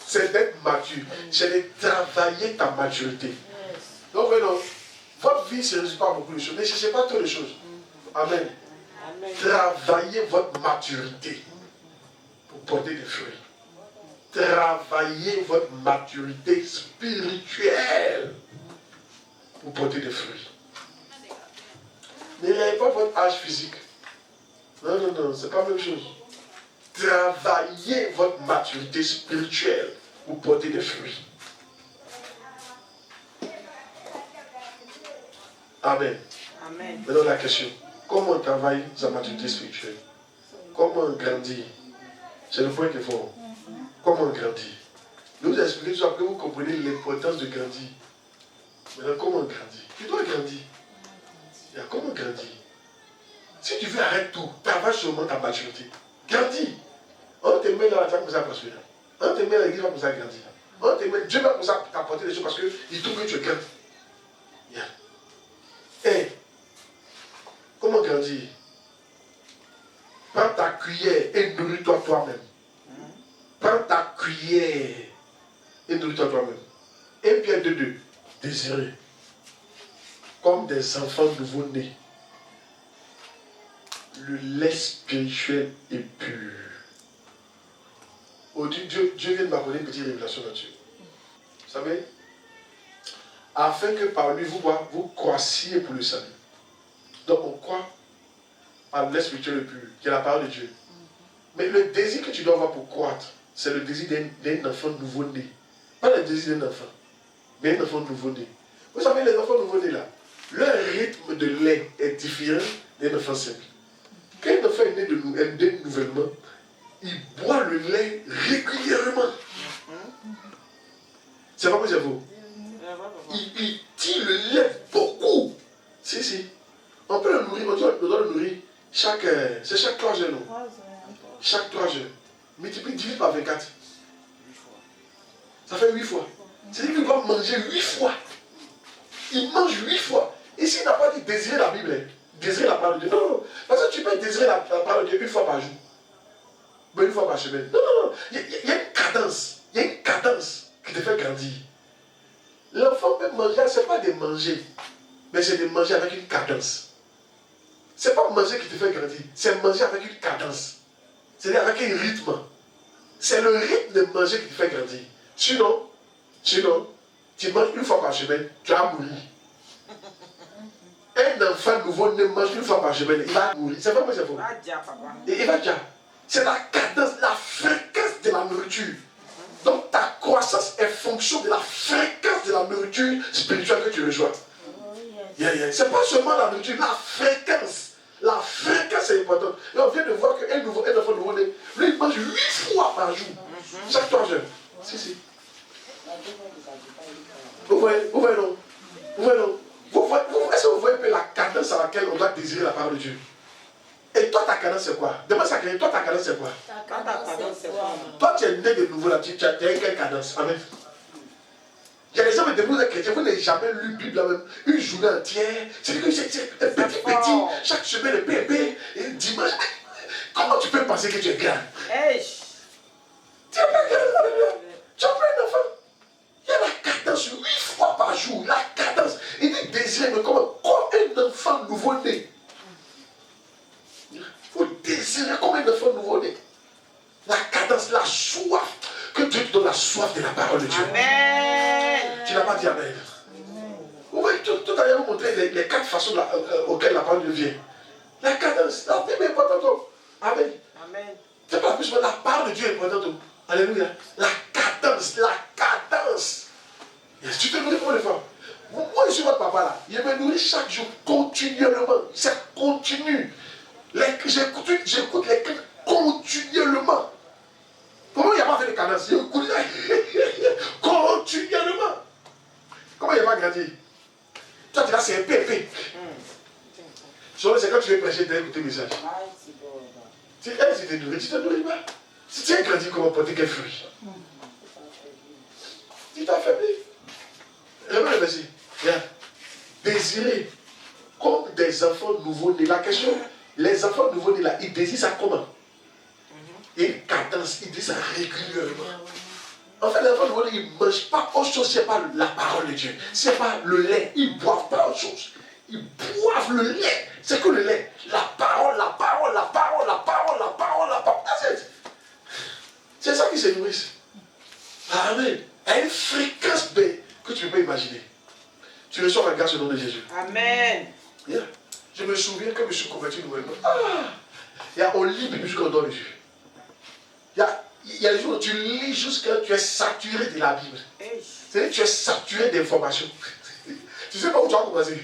c'est d'être mature. C'est de travailler ta maturité. Donc vraiment, votre vie ne se résume pas à beaucoup de choses. Ne cherchez pas trop de choses. Amen. Travaillez votre maturité pour porter des fruits. Travaillez votre maturité spirituelle pour porter des fruits. N'ayez pas votre âge physique. Non, c'est pas la même chose. Travaillez votre maturité spirituelle pour porter des fruits. Amen. Amen. Maintenant la question, comment on travaille sa maturité spirituelle? Comment on grandit? C'est le point qu'il faut. Comment on grandit? Je vous expliquer tout ça pour que vous compreniez l'importance de grandir. Maintenant, comment on grandit? Tu dois grandir. Comment grandir? Si tu veux arrêter tout, travaille seulement ta maturité. Grandis. On te met dans la terre pour ça prospérer. On te met dans l'église pour ça grandir. On te met, Dieu va pour ça t'apporter des choses parce qu'il trouve que tu es grand. Hey, comment grandir? Prends ta cuillère et nourris-toi toi-même. Prends ta cuillère et nourris-toi toi-même. 1 Pierre 2:2. Désirez comme des enfants nouveau-nés le lait spirituel et pur. Aujourd'hui, Dieu vient de m'apporter une petite révélation là-dessus. Vous savez, afin que par lui, vous croissiez pour le salut. Donc on croit par le lait spirituel et pur, qui est la parole de Dieu. Mais le désir que tu dois avoir pour croître, c'est le désir d'un enfant nouveau-né. Pas le désir d'un enfant, mais un enfant nouveau-né. Vous savez, les enfants nouveau-nés là, leur rythme de lait est différent d'un enfant simple. Quand un enfant est né nouvellement, il boit le lait régulièrement. C'est pas possible. Il tire le lait beaucoup. Si. On peut le nourrir, on doit le nourrir c'est chaque 3 heures, non? Chaque 3 heures. Multiplie 18 par 24. Ça fait 8 fois. C'est-à-dire qu'il doit manger 8 fois. Il mange 8 fois. Ici, il n'a pas dit désirer la Bible. Désirer la parole de Dieu. Non. Parce que tu peux désirer la parole de Dieu 1 fois par jour. Mais 1 fois par semaine. Non. Il y a une cadence. Il y a une cadence qui te fait grandir. L'enfant peut manger, ce n'est pas de manger. Mais c'est de manger avec une cadence. Ce n'est pas manger qui te fait grandir. C'est manger avec une cadence. C'est-à-dire avec un rythme. C'est le rythme de manger qui te fait grandir. Sinon, tu manges 1 fois par semaine, tu vas mourir. Un enfant nouveau ne mange qu'une fois par semaine. Il va mourir. C'est vrai, c'est faux. Et il va déjà. C'est la cadence, la fréquence de la nourriture. Donc ta croissance est fonction de la fréquence de la nourriture spirituelle que tu reçois. C'est pas seulement la nourriture, la fréquence. La fréquence est importante. Et on vient de voir qu'un enfant nouveau-né, lui, il mange 8 fois par jour. Chaque 3 heures. Si. Vous voyez, non? Est-ce que vous voyez un peu la cadence à laquelle on doit désirer la parole de Dieu? Et toi, ta cadence, c'est quoi? Demande ça, toi, ta cadence, c'est quoi? Toi, tu es né de nouveau là, tu as quelle cadence? Amen. Il y a des gens de nous chrétiens, vous n'avez jamais lu la Bible là même, une journée entière. C'est petit, chaque semaine, bébé, et dimanche. Comment tu peux penser que tu es grand? Tu es pas grand, tu es pas un enfant. Il y a la cadence 8 fois par jour, la cadence. Il dit désirer, mais comme un enfant nouveau-né. Il faut désirer comme un enfant nouveau-né. La cadence, la soif. Que Dieu te donne la soif de la parole de Dieu. Amen. Tu n'as pas dit Amen. Vous voyez, tout à l'heure, vous montrez les 4 façons auxquelles la parole de Dieu vient. La cadence, la Bible est importante. Amen. C'est pas plus, mais la parole de Dieu est importante. Alléluia. La cadence. Yes. Tu te nourris combien de fois? Moi, je suis votre papa là. Il me nourrit chaque jour, continuellement. C'est continu. J'écoute les cœurs continuellement. Comment il n'y a pas fait de cadence? J'écoute continuellement. Comment il n'y a pas grandi? Toi, tu là, c'est un pépé. C'est quand tu veux prêcher, tu as écouté le message. Si tu te nourris pas. Si tu as grandi, comment porter quel fruit? Tu t'affaiblis. Remets le verset. Désirer comme des enfants nouveau-nés. La question, les enfants nouveau-nés là, ils désirent ça comment? Une cadence, ils disent ça régulièrement. En fait, les enfants nouveau-nés, ils ne mangent pas autre chose, c'est pas la parole de Dieu. C'est pas le lait. Ils ne boivent pas autre chose. Ils boivent le lait. C'est que le lait. La parole. C'est ça qui se nourrissent. Amen. À une fréquence que tu ne peux pas imaginer. Tu reçois la grâce au nom de Jésus. Amen. Yeah. Je me souviens que je me suis converti nouvellement. On lit Bible jusqu'au dort les yeux. Il y a des jours où tu lis jusqu'à tu es saturé de la Bible. C'est-à-dire que tu es saturé d'informations. Tu sais pas où tu as commencé.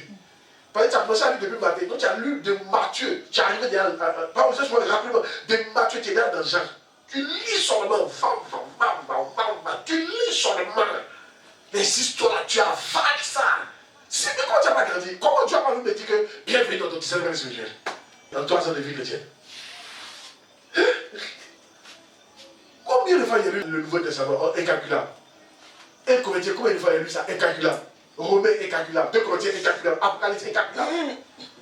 Parce que tu as commencé à lire depuis le matin. Donc tu as lu de Matthieu. Tu es arrivé derrière. Pas je me rappelle de Matthieu, tu es là dans Jean. Tu lis seulement. Tu lis seulement. Les histoires, tu avales ça. Mais comment tu n'as pas grandi? Comment tu n'as pas me dire que bienvenue dans ton discernement spirituel? Dans 3 ans de vie chrétienne. Combien de fois il y a lu le Nouveau Testament? Incalculable. Un Corinthien, combien de fois il y a lu ça? Incalculable. Romains, incalculable. 2 Corinthiens, incalculable. Apocalypse, incalculable.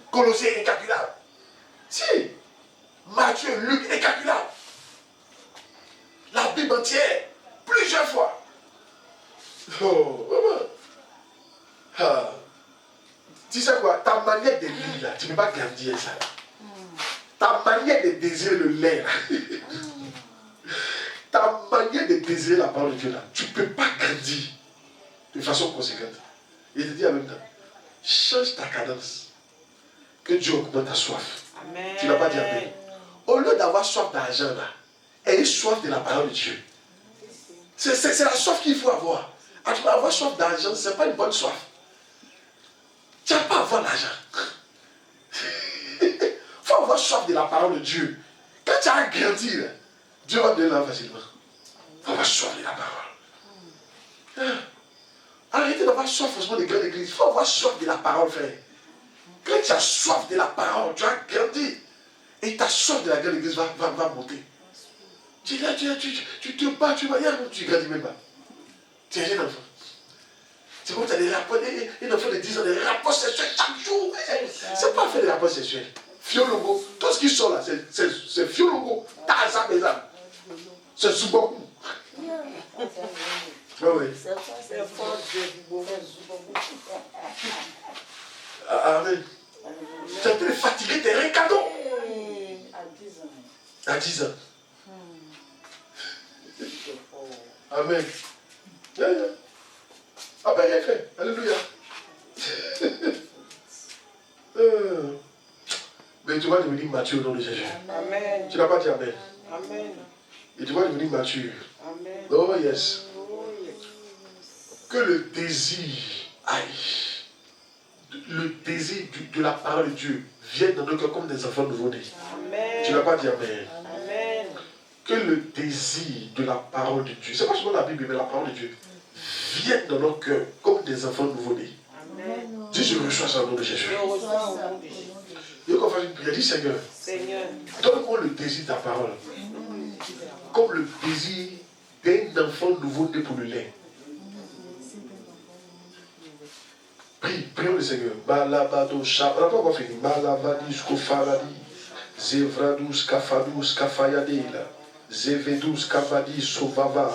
Colossiens, incalculable. Si. Matthieu, Luc, incalculable. La Bible entière, plusieurs fois. Oh, vraiment. Tu sais quoi? Ta manière de lire là, tu ne peux pas grandir ça. Ta manière de désirer le lait là. Ta manière de désirer la parole de Dieu là, tu ne peux pas grandir de façon conséquente. Il te dit en même temps, change ta cadence. Que Dieu augmente ta soif. Amen. Tu n'as pas dit Amen. Au lieu d'avoir soif d'argent là, ayez soif de la parole de Dieu. C'est la soif qu'il faut avoir. Avoir soif d'argent, ce n'est pas une bonne soif. Tu n'as pas à avoir l'argent. Il faut avoir soif de la parole de Dieu. Quand tu as grandi, là, Dieu va te donner l'argent facilement. Il faut avoir soif de la parole. Arrêtez d'avoir soif forcément de grande église. Il faut avoir soif de la parole, frère. Quand tu as soif de la parole, tu as grandi. Et ta soif de la grande église va monter. Tu te bats, tu grandis même pas. Tu es un jeune enfant. C'est comme tu as des rapports, un enfant de 10 ans, des rapports sexuels chaque jour. C'est pas faire des rapports sexuels. Fiolongo, tout ce qui sort là, c'est Fiolongo, Taza Bézam. C'est Zoubokou. Oui. Amen. Tu es en train de fatiguer tes récados. À 10 ans. Amen. Amen, rien fait. Alléluia. Mais tu vas devenir mature au nom de Jésus. Amen. Tu n'as pas dit Amen. Amen. Et tu vas devenir mature. Amen. Oh yes. Oh, yes. Que le désir aille. Le désir de la parole de Dieu vienne dans nos cœurs comme des enfants nouveau-nés. Amen. Tu n'as pas dit Amen. Amen. Que le désir de la parole de Dieu, c'est pas seulement la Bible, mais la parole de Dieu, vienne dans nos cœurs comme des enfants nouveau-nés. Amen. Dis, je reçois ça au nom de Jésus. Je reçois au nom de Jésus. Et qu'on fasse une prière, dis Seigneur, Seigneur, donne-moi le désir de ta parole, comme le désir d'un enfant nouveau-né pour le lait. Prie, prions le Seigneur. Balabado Shab. On n'a pas encore fini. Balabadis Kofaradi. Zevradus Kafadus Kafayadela. Zevedus Kavadi Sovava.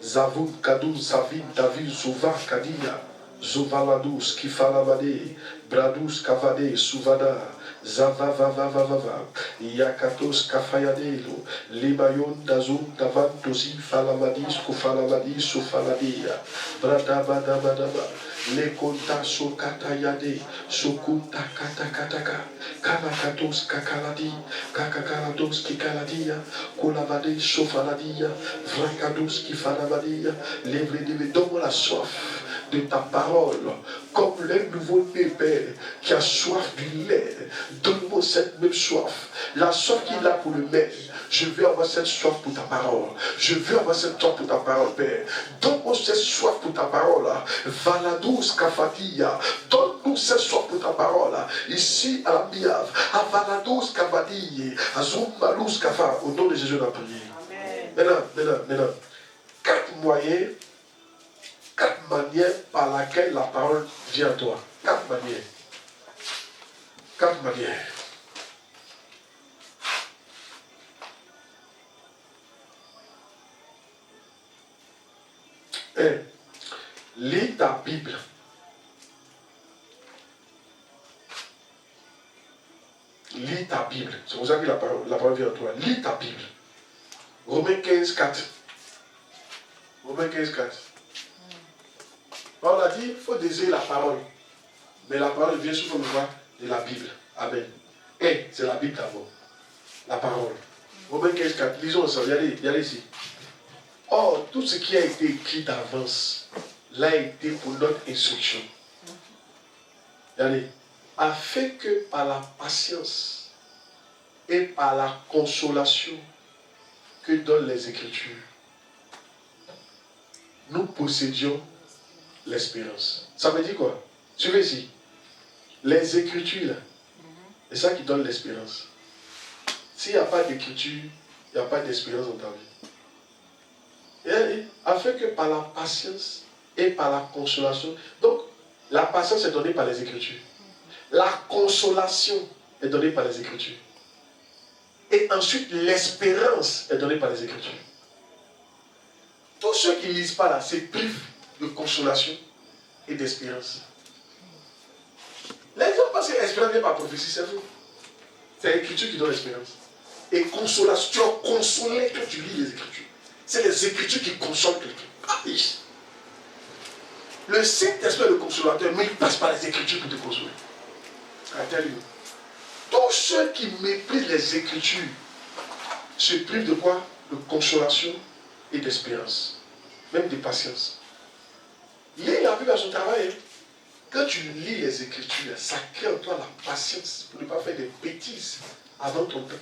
Zavun Kadus Savin Davil Sova Kadia. Zovaladus Kifalamade. Bradus Kavade Suvada. Zavavavavava. Yakatos Kafayadelo. Limayon Dazun Davantosi Falamadis Kofalamadis Sofaladia. Bradabadabadaba. Le konta sokata yade, sokunta kata kataka, kanakatos kakaladi, kakakalados kikaladia, kolavade sofaladia, vrakados kifaladia, lève-les, donne-moi la soif de ta parole, comme le nouveau-né Père qui a soif du lait, donne-moi cette même soif, la soif qu'il a pour le lait. Je veux avoir cette soif pour ta parole. Je veux avoir cette soif pour ta parole, Père. Donne-moi cette soif pour ta parole. Valadous Kafadia. Donne-nous cette soif pour ta parole. Ici à la Biave. À Valadous Kavadi. À Zumbalous Kafa. Au nom de Jésus, on a prié. Maintenant. 4 moyens, 4 manières par laquelle la parole vient à toi. 4 manières. 4 manières. 1. Lis ta Bible. Lis ta Bible. C'est pour ça que la parole vient à toi. Lis ta Bible. Romains 15, 4. Romains 15, 4. On a dit, il faut désirer la parole. Mais la parole vient sous forme de la Bible. Amen. Et c'est la Bible d'abord. La parole. Romains 15, 4. Lisons ensemble. Regardez ici. Or, tout ce qui a été écrit d'avance l'a été pour notre instruction. Regardez. Afin que par la patience et par la consolation que donnent les Écritures, nous possédions l'espérance. Ça veut dire quoi? Suivez ici. Les Écritures, là, c'est ça qui donne l'espérance. S'il n'y a pas d'Écriture, il n'y a pas d'espérance dans ta vie. Et afin que par la patience et par la consolation, donc la patience est donnée par les Écritures. La consolation est donnée par les Écritures. Et ensuite, l'espérance est donnée par les Écritures. Tous ceux qui ne lisent pas là, c'est privent de consolation et d'espérance. Les gens pensent que l'espérance vient par prophétie, c'est vous. C'est l'Écriture qui donne l'espérance. Et consolation, tu es consolé quand tu lis les Écritures. C'est les Écritures qui consolent quelqu'un. Ah oui. Le Saint-Esprit est le consolateur, mais il passe par les Écritures pour te consoler. Tous ceux qui méprisent les Écritures se privent de quoi? De consolation et d'espérance, même de patience. Lis la Bible à son travail. Quand tu lis les Écritures, ça crée en toi la patience pour ne pas faire des bêtises avant ton temps.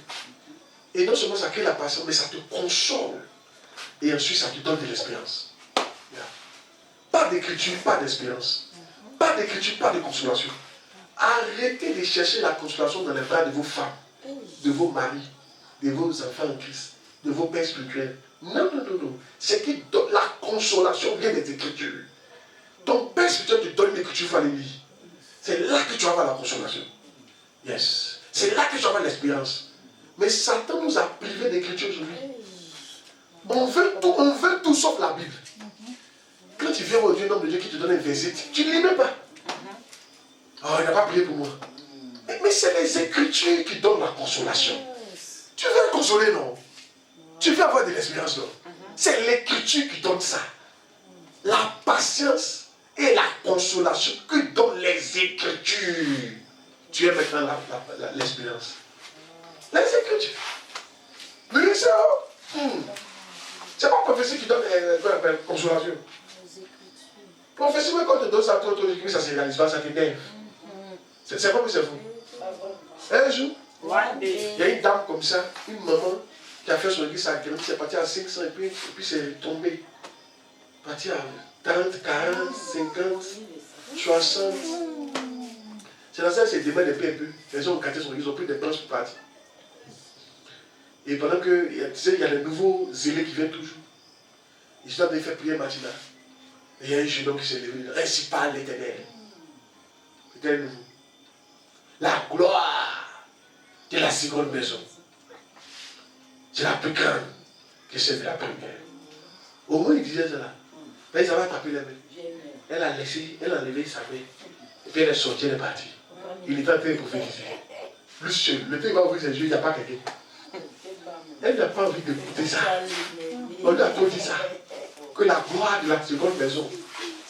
Et non seulement ça crée la patience, mais ça te console. Et ensuite, ça te donne de l'espérance. Pas d'écriture, pas d'espérance. Pas d'écriture, pas de consolation. Arrêtez de chercher la consolation dans les bras de vos femmes, de vos maris, de vos enfants en Christ, de vos pères spirituels. Non. C'est que la consolation vient des Écritures. Ton père spirituel te donne l'écriture, il faut aller lire. C'est là que tu vas avoir la consolation. Yes. C'est là que tu vas avoir l'espérance. Mais Satan nous a privés d'écriture aujourd'hui. On veut tout sauf la Bible. Quand tu viens au Dieu, un homme de Dieu qui te donne un verset, tu ne lis même pas. Oh, il n'a pas prié pour moi. Mais c'est les Écritures qui donnent la consolation. Tu veux être consolé, non? Tu veux avoir de l'espérance, non? C'est l'Écriture qui donne ça. La patience et la consolation que donnent les Écritures. Tu es maintenant l'espérance. Les Écritures. Mais c'est c'est pas prophétie qui donne qu'on appelle consolation. Prophétie, mais quand tu donnes ça, toi, ça se réalise pas, ça t'énerve. C'est pas que c'est fou. Un jour, il y a une dame comme ça, une maman, qui a fait son église à Grenoble, c'est parti à 500 et puis c'est tombé. Parti à 30, 40, 50, 60. C'est dans ça que c'est demain de peu à peu. Les gens ont gâté son église, ils ont pris des planches pour partir. Et pendant que, tu sais, il y a les nouveaux zélés qui viennent toujours. Ils sont en train de faire prière matinale. Et il y a un jeune homme qui s'est levé. Ainsi parle l'Éternel. C'était nouveau. La gloire de la seconde maison. C'est la plus grande que celle de la première. Au moins, il disait ça là. Mais ils avaient tapé les mains. Elle a levé sa main. Et puis elle est sortie, elle est partie. Il était en train de prophétiser. Plus seul. Le temps il va ouvrir ses yeux, il n'y a pas quelqu'un. Elle n'a pas envie d'écouter ça. On lui a trop dit ça. Que la gloire de la seconde maison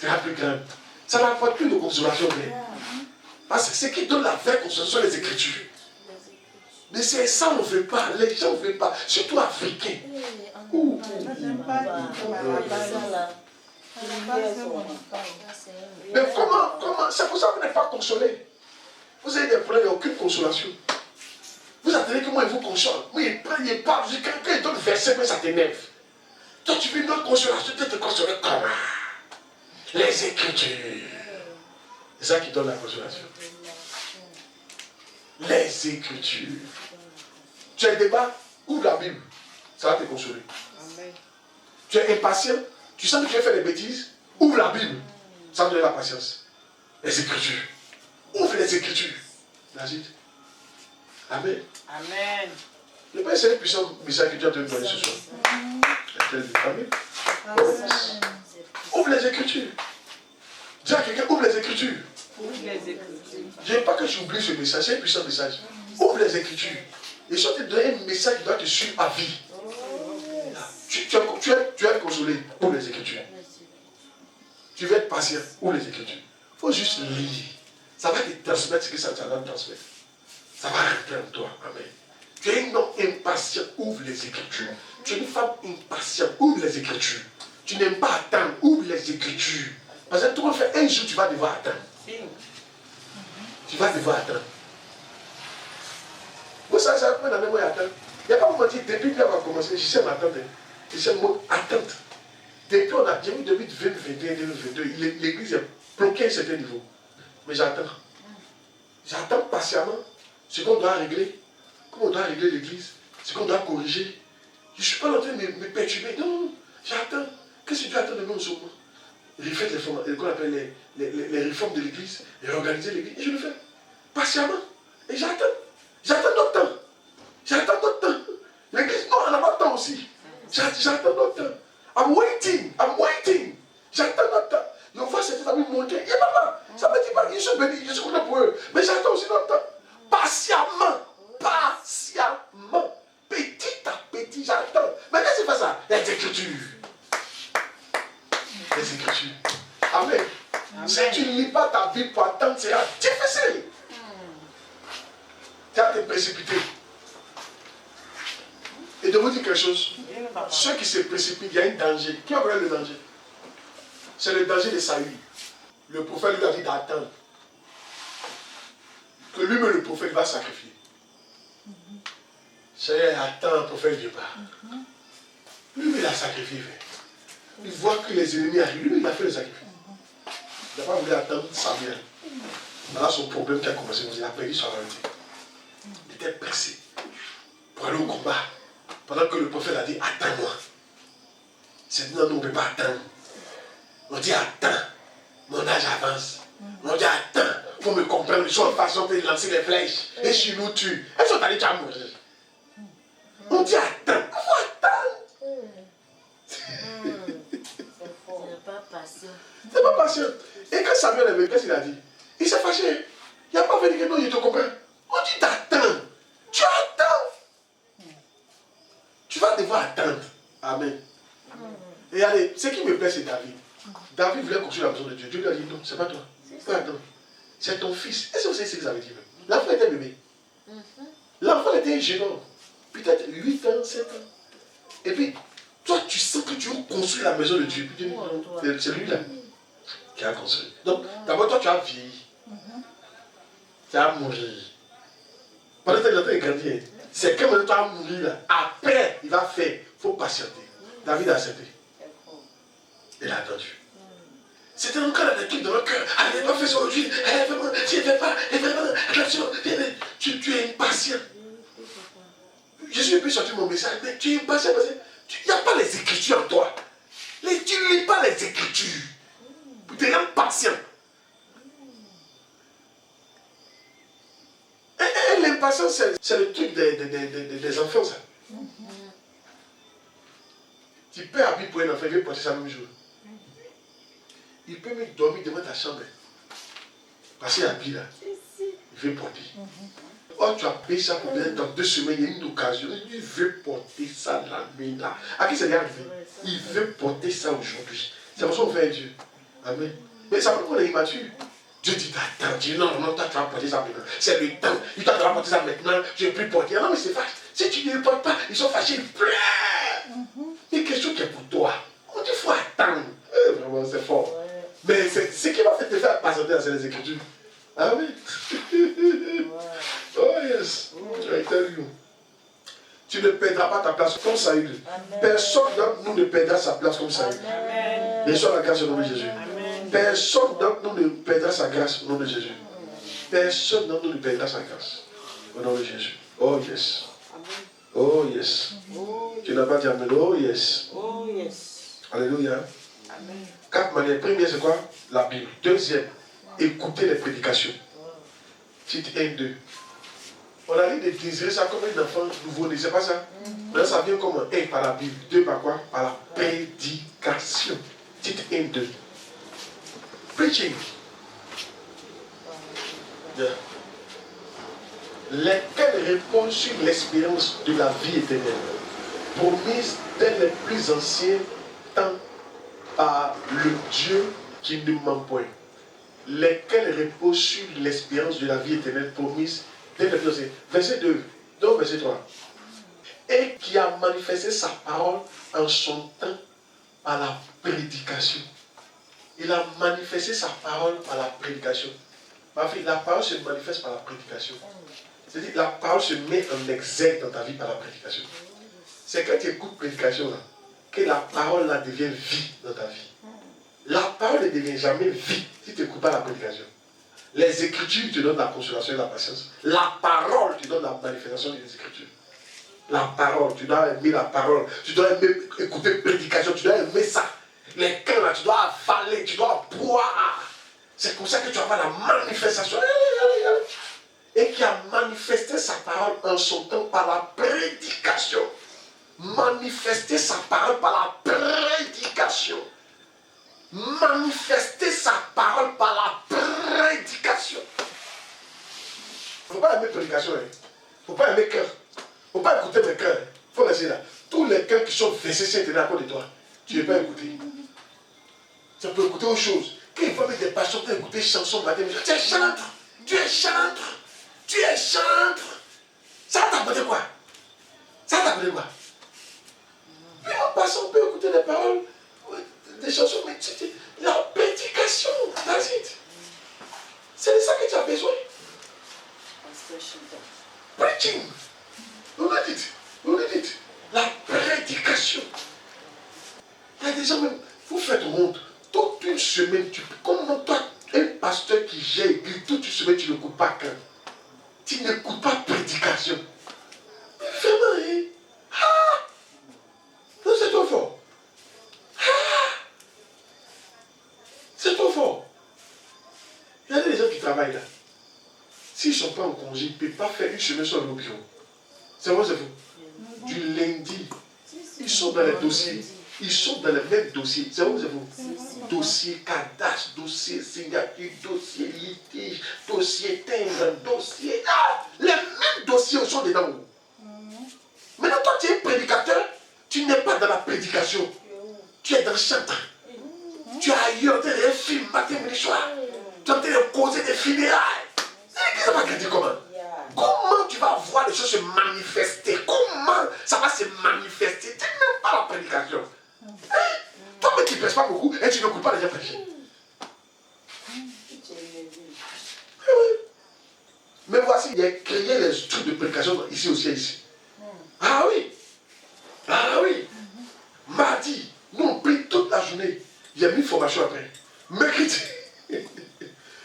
sera plus grande. Ça n'apporte plus de consolation. Parce que ce qui donne la vraie consolation, les Écritures. Mais c'est ça, on ne fait pas. Les gens ne font pas. Surtout africains. Mais comment c'est pour ça que vous n'êtes pas consolé. Vous avez des problèmes, il n'y a aucune consolation. Vous attendez que moi il vous console. Moi il parle, quand il donne verset, mais ça t'énerve. Toi tu veux une autre consolation, tu te consoler comment? Les Écritures. C'est ça qui donne la consolation. Les Écritures. Tu as un débat, ouvre la Bible. Ça va te consoler. Amen. Tu es impatient, tu sens que tu vas faire des bêtises, ouvre la Bible. Ça va te donner la patience. Les Écritures. Ouvre les Écritures. L'agite. Amen. Amen. Je pense que c'est un puissant message que Dieu a donné ce soir. Ouvre les Écritures. Dis à quelqu'un, ouvre les Écritures. Ouvre les Écritures. Je n'aime pas que tu oublies ce message, c'est un puissant message. Ouvre les Écritures. Et je te donner un message qui doit te suivre à vie. Tu es consolé, ouvre les Écritures. Tu veux être patient, ouvre les Écritures. Il faut juste lire. Ça va te transmettre ce que ça va te transmettre. Ça va rentrer en toi. Amen. Tu es un homme impatient, ouvre les Écritures. Tu es une femme impatiente, ouvre les Écritures. Tu n'aimes pas attendre, ouvre les Écritures. Parce que toi, un jour, tu vas devoir attendre. Tu vas devoir attendre. Vous savez, ça va dans moi attendre. Il n'y a pas moment dire, depuis que on a commencé, je sais m'attendre. Je sais le mot attente. Depuis on a dit, depuis 2021, 2022, l'église est bloquée à un certain niveau. Mais j'attends. J'attends patiemment ce qu'on doit régler. Comment on doit régler l'église. Ce qu'on doit corriger. Je ne suis pas en train de me perturber. Non, j'attends. Qu'est-ce que Dieu attend de nous en ce moment? Refaites les qu'on appelle les réformes de l'église, et réorganiser l'église. Et je le fais. Patiemment. Et j'attends. J'attends notre temps. J'attends notre temps. L'église, non, on a notre temps aussi. J'attends notre temps. I'm waiting. J'attends notre temps. Et on voit ces amis monter. Et maman, ça me dit pas qu'ils sont bénis, je suis content pour eux. Mais j'attends aussi notre temps. Patiemment. Petit à petit, j'attends. Mais qu'est-ce que c'est ça? Les Écritures. Les Écritures. Amen. Si tu ne lis pas ta Bible pour attendre, c'est difficile. Tu vas te précipiter. Et de vous dire quelque chose, ceux qui se précipitent, il y a un danger. Qui a vraiment le danger? C'est le danger de Saül. Le prophète lui a dit d'attendre. Que lui-même, le prophète, va sacrifier. C'est attends, le prophète ne vient pas. Lui-même, il a sacrifié. Il voit que les ennemis arrivent. Lui-même, il a fait le sacrifice. Il n'a pas voulu attendre Samuel. Voilà son problème qui a commencé. Il a perdu son réalité. Il était pressé pour aller au combat. Pendant que le prophète a dit, attends-moi. C'est non, on ne peut pas attendre. On dit, attends. Mon âge avance. On dit, attends. Il faut me comprendre. Ils sont en façon de lancer les flèches. Et si nous tuent, elles sont allées à mourir. On dit, attends. Il faut attendre. C'est pas patient. C'est pas patient. Et quand Samuel est venu, qu'est-ce qu'il a dit? Il s'est fâché. Il n'a pas fait dire que non, il te comprend. On dit, t'attends. Tu attends. Tu vas devoir attendre. Amen. Et allez, ce qui me plaît, c'est David. David voulait construire la maison de Dieu. Dieu lui a dit non, c'est pas toi. Tu peux attendre. C'est ton fils. Est-ce que vous savez ce que ça veut dire? L'enfant était bébé. L'enfant était jeune homme. Peut-être 8 ans, 7 ans. Et puis, toi, tu sens que tu veux construire la maison de Dieu. Puis tu dis, non, c'est lui-là qui a construit. Donc, d'abord, toi, tu as vieilli. Tu as mouru. Pendant que tu as grandi, c'est comme tu as mouru là. Après, il va faire. Il faut patienter. David a accepté. Il a attendu. C'était encore la lecture dans le cœur. Allez, pas faire ça aujourd'hui. Si elle ne fait pas, attention. Tu es impatient. Jésus peut sortir mon message, mais tu es impatient parce qu'il n'y a pas les écritures en toi. Tu ne lis pas les écritures. Tu es impatient. Et l'impatience, c'est le truc des enfants, ça. Tu peux habiller pour un enfant, il veut porter ça le même jour. Il peut même dormir devant ta chambre. Parce qu'il habille là. Il veut porter. Oh, tu as payé ça pour peut-être dans 2 semaines, il y a une occasion. Il veut porter ça la nuit là. À qui c'est arrivé? Il veut porter ça aujourd'hui. C'est pour ça qu'on fait Dieu. Amen. Mais ça veut dire qu'on est immature. Dieu dit, attends, Dieu, non, toi tu vas porter ça maintenant. C'est le temps. Toi tu vas porter ça maintenant. Je ne vais plus porter. Non, mais c'est fâche. Si tu ne le portes pas, ils sont fâchés, ils pleurent. Il y a quelque chose qui est pour toi. On dit, il faut attendre. Vraiment, c'est fort. Mais c'est ce qui va te faire patienter dans les Écritures. Amen. Oh yes. I tell you. Tu ne perdras pas ta place comme Saül. Personne d'entre nous ne perdra sa place comme Saül. Reçois la grâce au nom de Jésus. Personne d'entre nous ne perdra sa grâce au nom de Jésus. Personne d'entre nous ne perdra sa grâce au nom de Jésus. Oh yes. Oh yes. Tu n'as pas dit amen. Oh yes. Oh yes. Alléluia. 4 manières. Première, c'est quoi? La Bible. Deuxième, écouter les prédications. Titre 1, 2. On a dit de désirer ça comme un enfant nouveau-né, c'est pas ça? Là, ça vient comme un par la Bible. 2 par quoi? Par la prédication. Titre 1, 2. Preaching. Yeah. Lesquels répondent sur l'espérance de la vie éternelle, promise dès les plus anciens temps par le Dieu qui ne ment point. Lesquels reposent sur l'espérance de la vie éternelle promise dès le plus ancien. Verset 2, donc verset 3. Et qui a manifesté sa parole en son temps par la prédication. Il a manifesté sa parole par la prédication. Ma fille, la parole se manifeste par la prédication. C'est-à-dire la parole se met en exergue dans ta vie par la prédication. C'est quand tu écoutes prédication là, que la parole là devient vie dans ta vie. La parole ne devient jamais vie si tu n'écoutes pas la prédication. Les Écritures te donnent la consolation et la patience. La parole te donne la manifestation des Écritures. La parole, tu dois aimer la parole. Tu dois aimer écouter prédication, tu dois aimer ça. Les cœurs là, tu dois avaler, tu dois boire. C'est comme ça que tu vas avoir la manifestation. Et qui a manifesté sa parole en son temps par la prédication. Manifester sa parole par la prédication. Manifester sa parole par la prédication. Il ne faut pas aimer prédication. Il ne faut pas aimer cœur. Il ne faut pas écouter mes cœurs. Il faut laisser là. Tous les cœurs qui sont versés sur à côté de toi, tu ne peux pas écouter. Tu peux écouter autre chose. Quand il faut mettre des passions, tu peux écouter chansons matin. Tu es chantre. Tu es chantre. Tu es chantre. Ça t'a apporté quoi? Ça t'a apporté quoi? Mais en passant, on peut écouter des paroles, des chansons, mais la prédication, that's it. C'est de ça que tu as besoin. Preaching. Vous le dites. Vous le dites. La prédication. Il y a des gens même, vous faites honte. Toute une semaine, comme toi, un pasteur qui gère l'église, toute une semaine, tu n'écoutes pas quand. Tu n'écoutes pas prédication. Mais vraiment, hein? Ah! Non, c'est trop fort. Ah! C'est trop fort. Il y a des gens qui travaillent là. S'ils ne sont pas en congé, ils ne peuvent pas faire une semaine sur le bureau. C'est vrai, c'est vous. Du lundi, ils sont dans les dossiers. Ils sont dans les mêmes dossiers. C'est vrai, c'est vous. Dossier cadastre, dossier signature, dossier litige, dossier timbre, dossier. Ah! Les mêmes dossiers sont dedans. Maintenant, toi, tu es prédicateur. Tu n'es pas dans la prédication. Tu es dans le chantre. Tu as ailleurs des films matin, midi, soir. Tu es en train de causer des funérailles. ça va grandir comment? Comment tu vas voir les choses se manifester? Comment ça va se manifester? Tu n'aimes pas la prédication. Toi, mais tu ne prêches pas beaucoup et tu n'écoutes pas les gens prêcher. Mais voici, il a créé les trucs de prédication ici aussi, ici. Ah oui. Ah oui. Mardi, nous on prie toute la journée. Il y a mis formation après. Mercredi,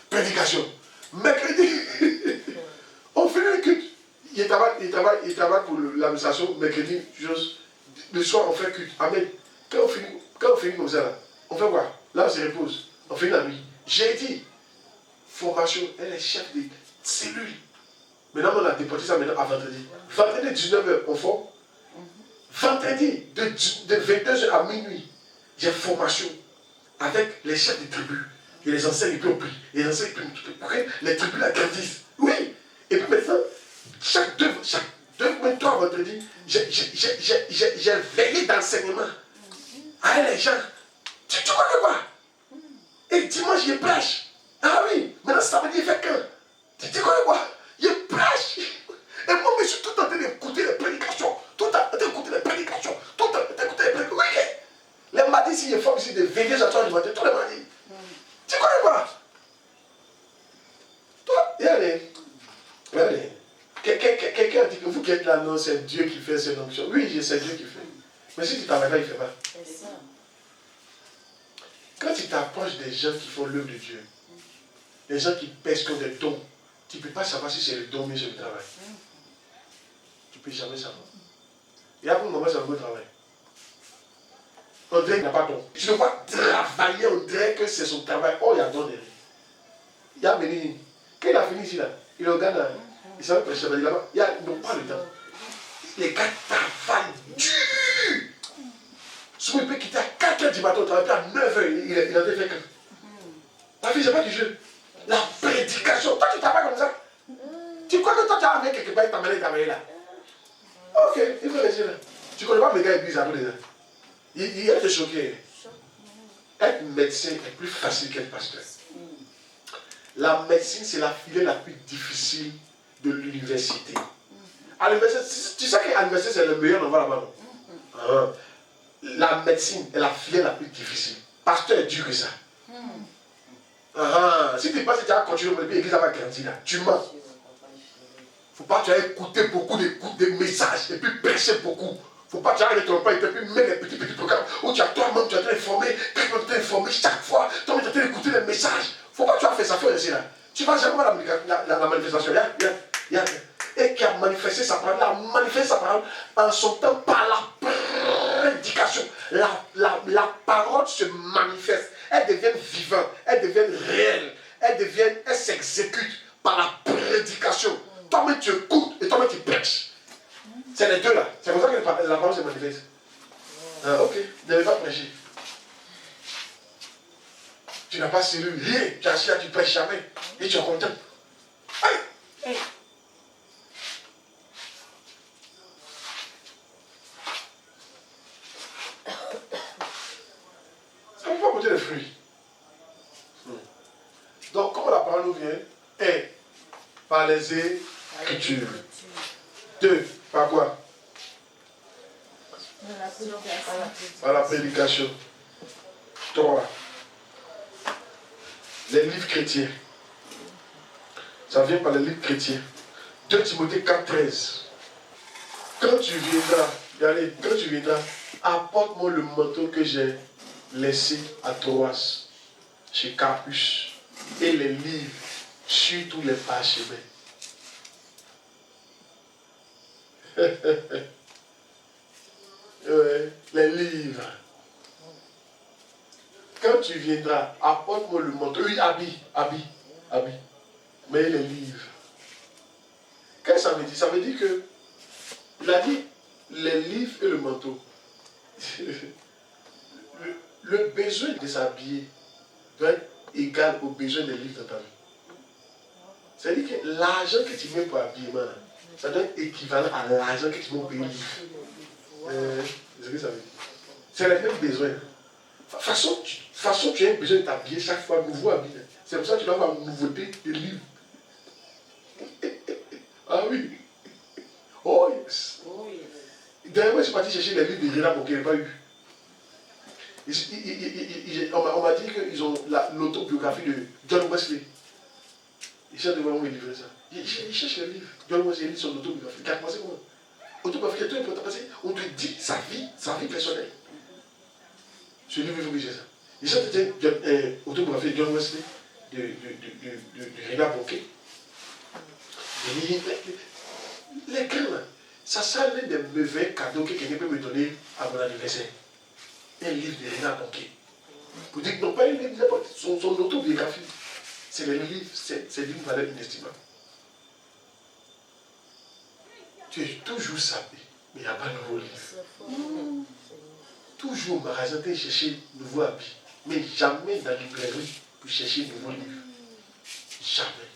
prédication. Mercredi, on fait le culte. Il travaille pour l'administration. Mercredi, le soir, on fait culte. Amen. Quand on finit comme ça, là, on fait quoi? Là, on se repose. On finit la nuit. J'ai dit, formation, elle est chef des cellules. Maintenant, on a déporté ça maintenant à vendredi. Vendredi, 19h, on forme. Vendredi, de 22h à minuit, j'ai formation avec les chefs des tribus. Et les anciens, ils peuvent prier. Les anciens, ils peuvent prier. Les tribus la grandissent. Oui. Et puis maintenant, chaque deux, trois vendredis, j'ai veillé d'enseignement. Ah, les gens, tu crois que quoi? Et dimanche, je prêche. Ah oui, maintenant samedi, il fait quand? Tu crois que quoi? Je prêche. Et moi, je suis tout en train d'écouter les prédications. Tout en train d'écouter les prédications. Tout en train d'écouter les prédications. Oui. Les mardis, si je forme ici des veillées à 3 du matin, tous les mardis. Tu crois que quoi? Toi, regardez. Quelqu'un dit que vous qui êtes là, non, c'est Dieu qui fait ces noms. Oui, c'est Dieu qui fait. Mais si tu t'arrêtes là, il ne fait pas. Quand tu t'approches des gens qui font l'œuvre de Dieu, les gens qui pèsent comme des dons, tu ne peux pas savoir si c'est le don ou c'est le travail. Tu ne peux jamais savoir. Et après, moment, c'est un beau travail. On dirait qu'il n'a pas don. Tu le vois travailler, on dirait que c'est son travail. Oh, il y a don derrière. Il y a Méline. Quand il a fini ici, là, il est au Ghana. Il savait prêcher, mais là-bas, ils n'ont pas le temps. Les gars travaillent dur. Souvent, il peut quitter à 4h du matin au travail, puis à 9h, il a fait quand? La fille, c'est pas du jeu. La prédication. Toi, tu travailles comme ça. Tu crois que toi, tu as amené quelque part, tu as amené là. Ok, il faut laisser là. Tu connais pas mes gars église après déjà. Il est choqué. Être médecin est plus facile qu'être pasteur. La médecine, c'est la filière la plus difficile de l'université. À l'université, tu sais qu'à l'université, c'est le meilleur endroit là-bas, non? La médecine est la filière la plus difficile. Pasteur est dur que ça. Si tu penses que tu vas continuer, l'église va grandir là. Tu mens. Il ne faut pas que tu ailles écouter beaucoup de messages et puis prêcher beaucoup. Il ne faut pas que tu ailles ton pain et puis mettre les petits programmes où tu as toi-même, tu es en train d'informer, quelqu'un tu es informé chaque fois, toi-même tu es en train d'écouter les messages. Il ne faut pas que tu aies fait ça, faut laisser là. Tu ne vas jamais voir la manifestation. Et qui a manifesté sa parole, en son temps par la prédication. La parole se manifeste. Elle devient vivante, elle devient réelle, elle s'exécute par la prédication. Toi-même tu écoutes et toi-même tu prêches. C'est les deux là. C'est comme ça que la parole se manifeste. Ok, ne devez pas prêcher. Tu n'as pas cellule, tu as assis là, tu ne prêches jamais. Et tu es content. Hey. Ça ne peut pas porter les fruits. Donc, comment la parole nous vient? 1. Par les Écritures. 2. Par quoi? Par la prédication. 3. Les livres chrétiens. Ça vient par les livres chrétiens. 2 Timothée 4,13. Quand tu viendras, apporte-moi le manteau que j'ai laissé à Troas, chez Carpus, et les livres sur tous les parchemins. Les livres. Quand tu viendras, apporte-moi le manteau. Oui, habille. Mais les livres. Qu'est-ce que ça veut dire? Ça veut dire que, il a dit, les livres et le manteau. Le besoin de s'habiller doit être égal au besoin des livres dans ta vie. C'est-à-dire que l'argent que tu mets pour habillement, ça doit être équivalent à l'argent que tu mets pour payer le livre. C'est ce que ça veut dire. C'est le même besoin. Façon, tu as besoin de t'habiller chaque fois, nouveau habillé. C'est pour ça que tu dois avoir une nouveauté de livres. suis parti chercher les livres de Rina Bonke, je n'ai pas eu. On m'a dit qu'ils ont l'autobiographie de John Wesley. Ils cherchent de voir où me livrer ça. Ils cherchent les livres. John Wesley lit son autobiographie. Il a commencé comment? Autobiographie est très important parce qu'on te dit sa vie personnelle. Ce livre, il faut que j'ai ça. Ils cherchent l'autobiographie de John Wesley, de Rina Bonke. Les grands là, ça sert l'un des mauvais cadeaux que quelqu'un peut me donner à mon anniversaire. Un livre de Rina Bonke. Vous dites non, pas un livre, son autobiographie. C'est le livre, c'est d'une valeur inestimable. Tu es toujours sapé, mais il n'y a pas de nouveau livre. Toujours au magasin, tu es chercher nouveau habit, mais jamais dans la librairie pour chercher nouveau livre. Jamais.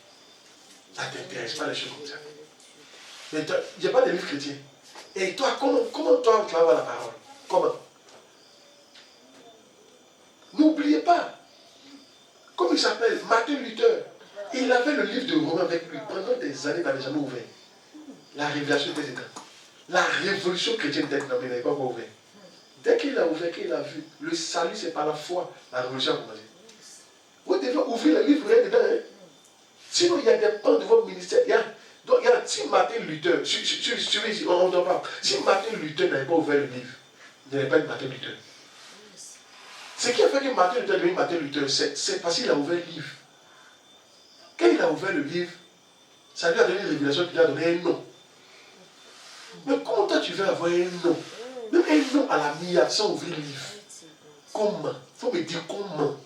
Ça ne t'intéresse pas les choses comme ça. Mais il n'y a pas de livre chrétien. Et toi, comment toi tu vas avoir la parole? Comment? N'oubliez pas, comme il s'appelle, Martin Luther, il avait le livre de Romains avec lui pendant des années, il n'avait jamais ouvert. La révélation était dedans. La révolution chrétienne était dedans, mais il n'avait pas encore ouvert. Dès qu'il a ouvert, qu'il a vu, le salut c'est par la foi, la révolution a commencé. Vous devez ouvrir le livre dedans. Hein? Sinon, il y a des pans de votre ministère. Donc, si Martin Luther, on ne pas. Si Martin Luther n'avait pas ouvert le livre, il n'avait pas de Martin Luther. Ce qui a fait que Martin Luther devient Martin Luther, c'est parce qu'il a ouvert le livre. Quand il a ouvert le livre, ça lui a donné une révélation qui lui a donné un nom. Mais comment toi tu veux avoir un nom? Même un nom à la milliard sans ouvrir le livre. Comment? Il faut me dire comment.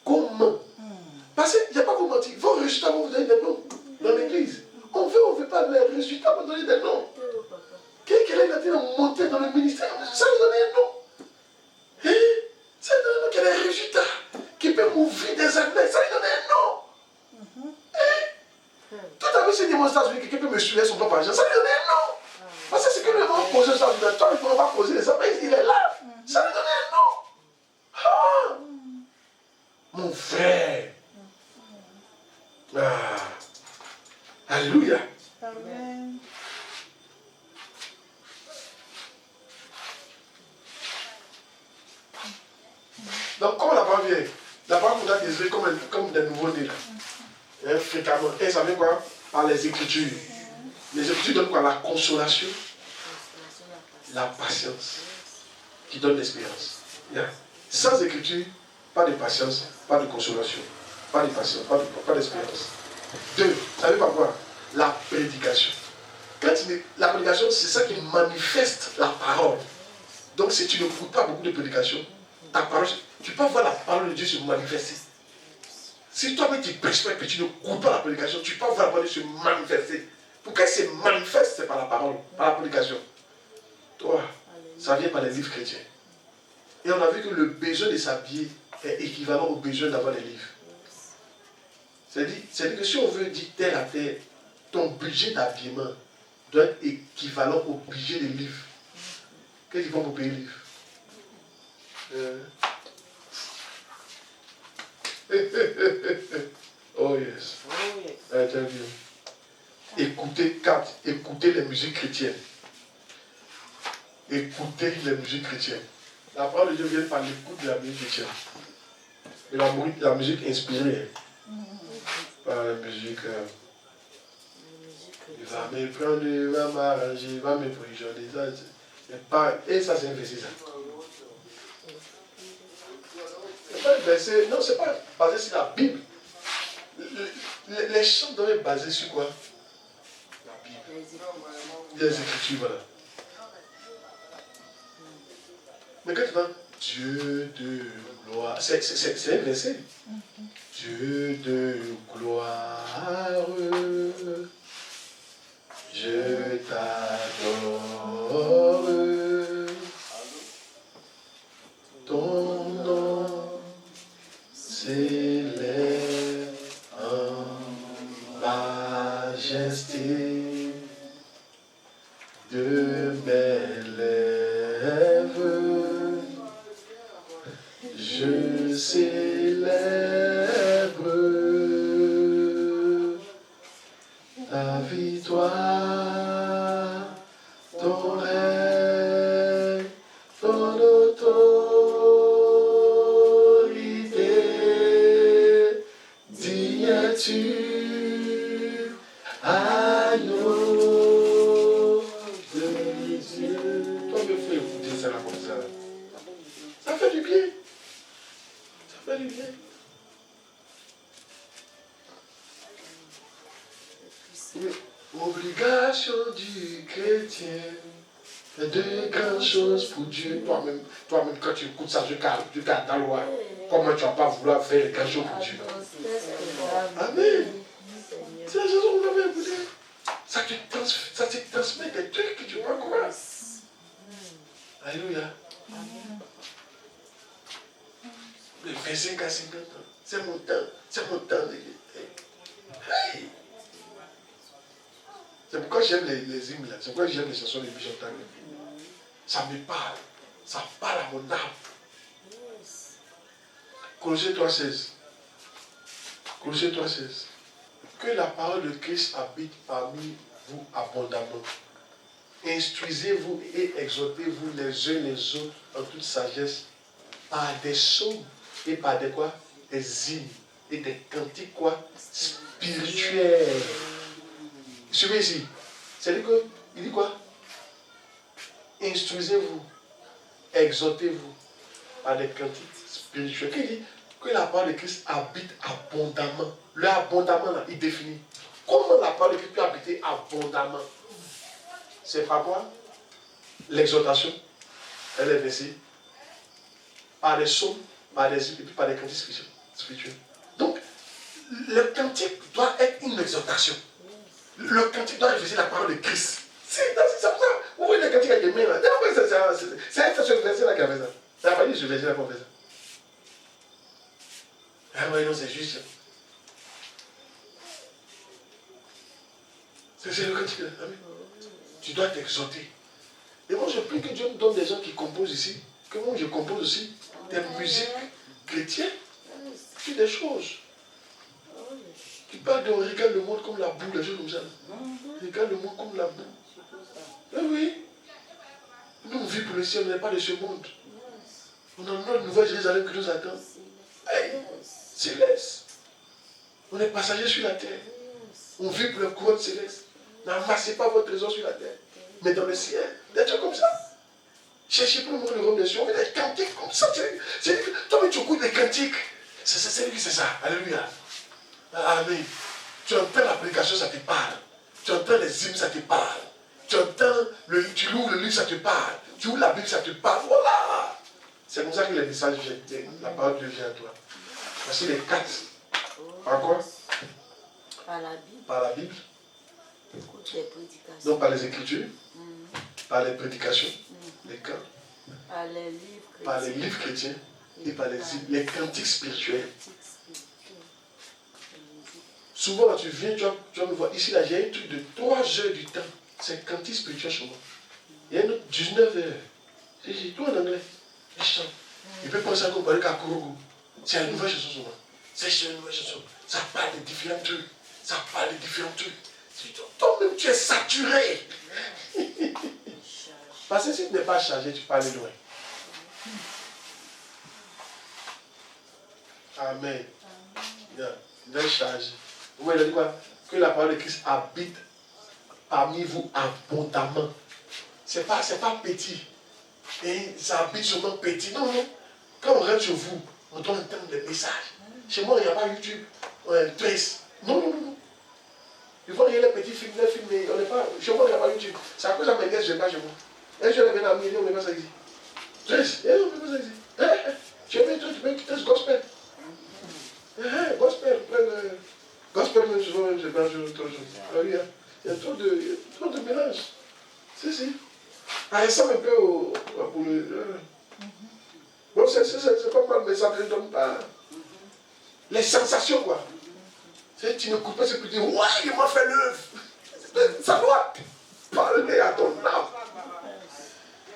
Comment? Parce qu'il n'y a pas vous mentir. Vos résultats vont vous donner des noms dans l'église. On veut pas, les résultats vont donner des noms. Quelqu'un a été monté dans le ministère, ça lui donne un nom. Ça lui donne un nom qui a des résultats, qui peut m'ouvrir des années, ça lui donne un nom. Tout à fait, c'est des démonstrations que quelqu'un peut me suivre son propre argent, ça lui donne un nom. Parce que c'est que le nom posé ça, toi, il ne peut pas poser les affaires, il est là. Ça lui donne un nom. Ah, mon frère. Ah. Alléluia. Amen. Donc, comment la parole vient? La parole nous a désolé comme des nouveaux-nés là. Fréquemment. Et ça vient quoi? Par les Écritures. Les Écritures donnent quoi? La consolation, la patience, qui donne l'espérance. Sans Écriture, pas de patience, pas de consolation, pas de patience, pas d'espérance. Deux, ça veut pas quoi? La prédication. La prédication, c'est ça qui manifeste la parole. Donc, si tu n'écoutes pas beaucoup de prédication, ta parole, tu peux voir la parole de Dieu se manifester. Si toi-même tu prêches pas et que tu n'écoutes pas la prédication, tu peux voir la parole de Dieu se manifester. Pour qu'elle se manifeste, c'est par la parole, par la prédication. Toi, ça vient par les livres chrétiens. Et on a vu que le besoin de s'habiller est équivalent au besoin d'avoir des livres. C'est-à-dire que si on veut dire terre à terre, ton budget d'habillement doit être équivalent au budget des livres. Qu'est-ce qu'ils font pour payer les livres? Oh yes. Très bien. Écoutez les musiques chrétiennes. Écoutez les musiques chrétiennes. La parole de Dieu vient par l'écoute de la musique chrétienne. Et la musique inspirée. Par la musique. Il va me prendre, il va m'arranger, il va me prisionner. Et ça, c'est un verset, ça. C'est pas un verset, non, c'est pas basé sur la Bible. Les chants doivent être basés sur quoi? La Bible. Les Écritures, voilà. Mais quand tu vois Dieu de gloire, c'est un verset. Dieu de gloire, je t'adore, ton nom s'élève en majesté de mes lèvres, je célèbre ta victoire, ton faut écouter ça là comme ça. Ça fait du bien. Ça fait du bien. Oui. Obligation du chrétien. De grandes choses pour Dieu. Toi-même, quand tu écoutes ça, tu gardes ta loi. Comment tu ne vas pas vouloir faire les grandes choses pour Dieu? Amen. C'est la chanson qu'on avait écoutée. Ça te transmet des trucs que tu vas croire. Alléluia. Les 25 à 50 ans, c'est mon temps. Hey. C'est pourquoi j'aime les hymnes là. C'est pourquoi j'aime les chansons de Bishop Tanguy. Ça me parle. Ça parle à mon âme. Colossiens 3,16. Colossiens 3,16. Que la parole de Christ habite parmi vous abondamment. Instruisez-vous et exhortez-vous les uns les autres en toute sagesse par des psaumes et par des quoi? Des hymnes et des cantiques quoi? Spirituels. Suivez ici. C'est-à-dire qu'il dit quoi? Instruisez-vous, exhortez-vous par des cantiques spirituels. Qu'il dit que la parole de Christ habite abondamment. Le abondamment là, il définit. Comment la parole de Christ peut habiter abondamment? C'est par quoi? L'exhortation, elle est versée par des psaumes, par des hymnes et puis par des cantiques spirituels. Donc, le cantique doit être une exhortation. Le cantique doit refléter la parole de Christ. C'est pour ça. Vous voyez le cantique avec les mains là. C'est ce verset là qui a fait ça. Ça n'a pas dit ce verset là qu'on fait ça. Ah oui, non, c'est juste. C'est le cantique là. Amen. Tu dois t'exhorter. Et moi, je prie que Dieu me donne des gens qui composent ici. Que moi, je compose aussi des musiques chrétiennes. C'est des choses. Qui parlent de regarde le monde comme la boue, des choses comme ça. Regarde le monde comme la boue. Oui. Nous, on vit pour le ciel, on n'est pas de ce monde. On a une nouvelle Jérusalem qui nous attend. Hey, céleste. On est passagers sur la terre. On vit pour le couronne céleste. N'amassez pas votre trésor sur la terre, mais dans le ciel. Des trucs comme ça. Cherchez pour le monde le royaume des cieux. On met des cantiques comme ça. Toi, tu écoutes des cantiques. C'est ça. Alléluia. Amen. Tu entends la prédication, ça te parle. Tu entends les hymnes, ça te parle. Tu loues le livre, ça te parle. Tu ouvres la Bible, ça te parle. Voilà. C'est comme ça que les messages viennent. La parole de Dieu vient à toi. Voici les 4. Par quoi? Par la Bible. Par la Bible. Écoute les prédications. Donc par les Écritures. Par les prédications. Les camps. Par les livres chrétiens. Par les livres chrétiens. Et par les cantiques spirituels. Souvent, quand tu viens, tu vas me voir. Ici, là, j'ai un truc de 3 heures du temps. C'est cantique spirituel chez moi. Il y a une autre 19 heures. C'est tout en anglais. Je chante. Il peut penser à qu'on parle Kakorogo. C'est une nouvelle chanson sur moi. C'est une nouvelle chanson. Ça parle de différents trucs. Toi-même, tu es saturé. Parce que si tu n'es pas chargé, tu parles loin. Amen. Il est chargé. Vous voyez, il a dit quoi? Que la parole de Christ habite parmi vous abondamment. C'est pas petit. Et ça habite seulement petit. Non. Quand on rentre chez vous, on doit entendre des messages. Chez moi, il n'y a pas YouTube. On a un trace. Non. Il faut regarder les petits films, on n'est pas. Chez moi, il n'y a pas YouTube. C'est à cause de ma nièce, je n'ai pas chez moi. Et je viens à Midi, on ne met pas ça ici. Trace, on ne met pas ça ici. Tu veux un truc, tu peux écouter ce gospel. Gospel, même souvent, c'est pas autre chose. Il y a trop de mélange. Si. Ça ressemble un peu pour le. Bon, c'est pas mal, mais ça ne te donne pas les sensations, quoi. Tu ne coupes pas ce que tu dis, ouais, il m'a fait l'œuvre. Ça doit parler à ton âme.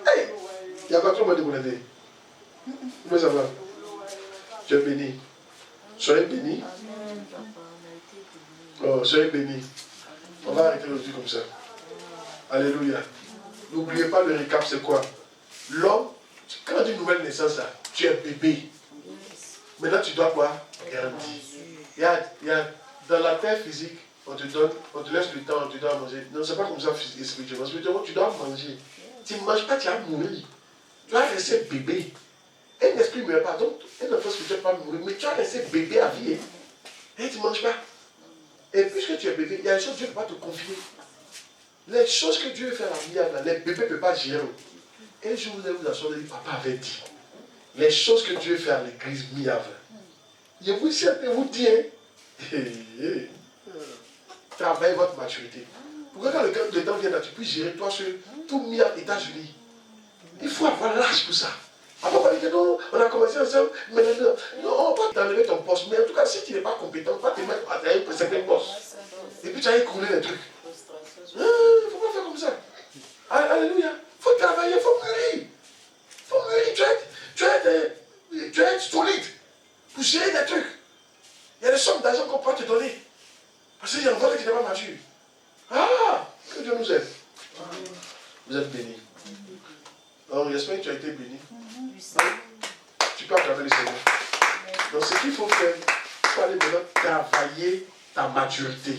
Hey, il y a pas trop de monde pour l'aider. Comment ça va? Tu es béni. Soyez béni. Oh, soyez béni. On va arrêter le truc comme ça. Alléluia. N'oubliez pas le récap, c'est quoi? L'homme, quand tu as une nouvelle naissance, là, tu es bébé. Maintenant, tu dois quoi? Grandir. Dans la terre physique, on te laisse du temps, on te donne à manger. Non, c'est pas comme ça spirituellement. Spirituellement, tu dois manger. Tu ne manges pas, tu vas mourir. Tu vas rester bébé. Un esprit ne meurt pas. Donc, un enfant spirituel ne va pas mourir. Mais tu vas rester bébé à vie. Et tu ne manges pas. Et puisque tu es bébé, il y a des choses que Dieu ne peut pas te confier. Les choses que Dieu fait à la vie, les bébés ne peuvent pas gérer. Et je vous ai vous assurer, papa avait dit. Les choses que Dieu fait à l'église Miave. Je vous dis, travaillez votre maturité. Pourquoi quand le temps vient, tu puisses gérer toi sur tout Miave États-Unis. Il faut avoir l'âge pour ça. Après, on va dire non, on a commencé ensemble, mais non, on va pas t'enlever ton poste. Mais en tout cas, si tu n'es pas compétent, on va te mettre à un certain poste. Et puis tu vas écrouler les trucs. Il ne faut pas faire comme ça. Alléluia. Il faut travailler, il faut mûrir. Il faut mûrir. Tu vas être solide pour gérer des trucs. Il y a des sommes d'argent qu'on peut te donner. Parce qu'il y a encore que tu n'es pas mature. Ah, que Dieu nous aide. Vous êtes bénis. Donc, j'espère que tu as été béni. Tu peux acclamer le Seigneur. Donc, ce qu'il faut faire, il faut aller maintenant travailler ta maturité.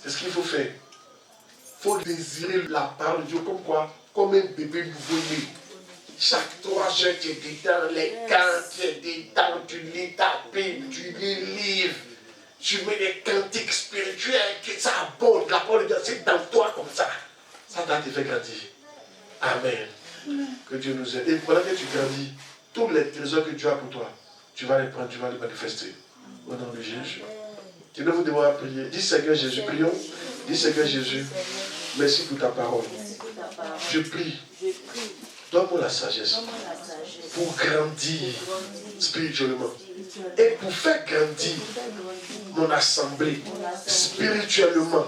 C'est ce qu'il faut faire. Il faut désirer la parole de Dieu comme quoi? Comme un bébé nouveau-né. Chaque 3 heures, tu es dedans, les cantes, tu es dedans, tu lis ta Bible, tu lis le livre, tu mets des cantiques spirituels, ça aborde, la parole de Dieu, c'est dans toi comme ça. Ça doit te faire grandir. Amen. Que Dieu nous aide. Et pendant que tu grandis, tous les trésors que Dieu a pour toi, tu vas les prendre, tu vas les manifester. Au nom de Jésus. Tu ne vous demandes à prier. Dis Seigneur Jésus, prions. Dis Seigneur Jésus, merci pour ta parole. Je prie. Donne-moi la sagesse pour grandir spirituellement. Et pour faire grandir mon assemblée spirituellement,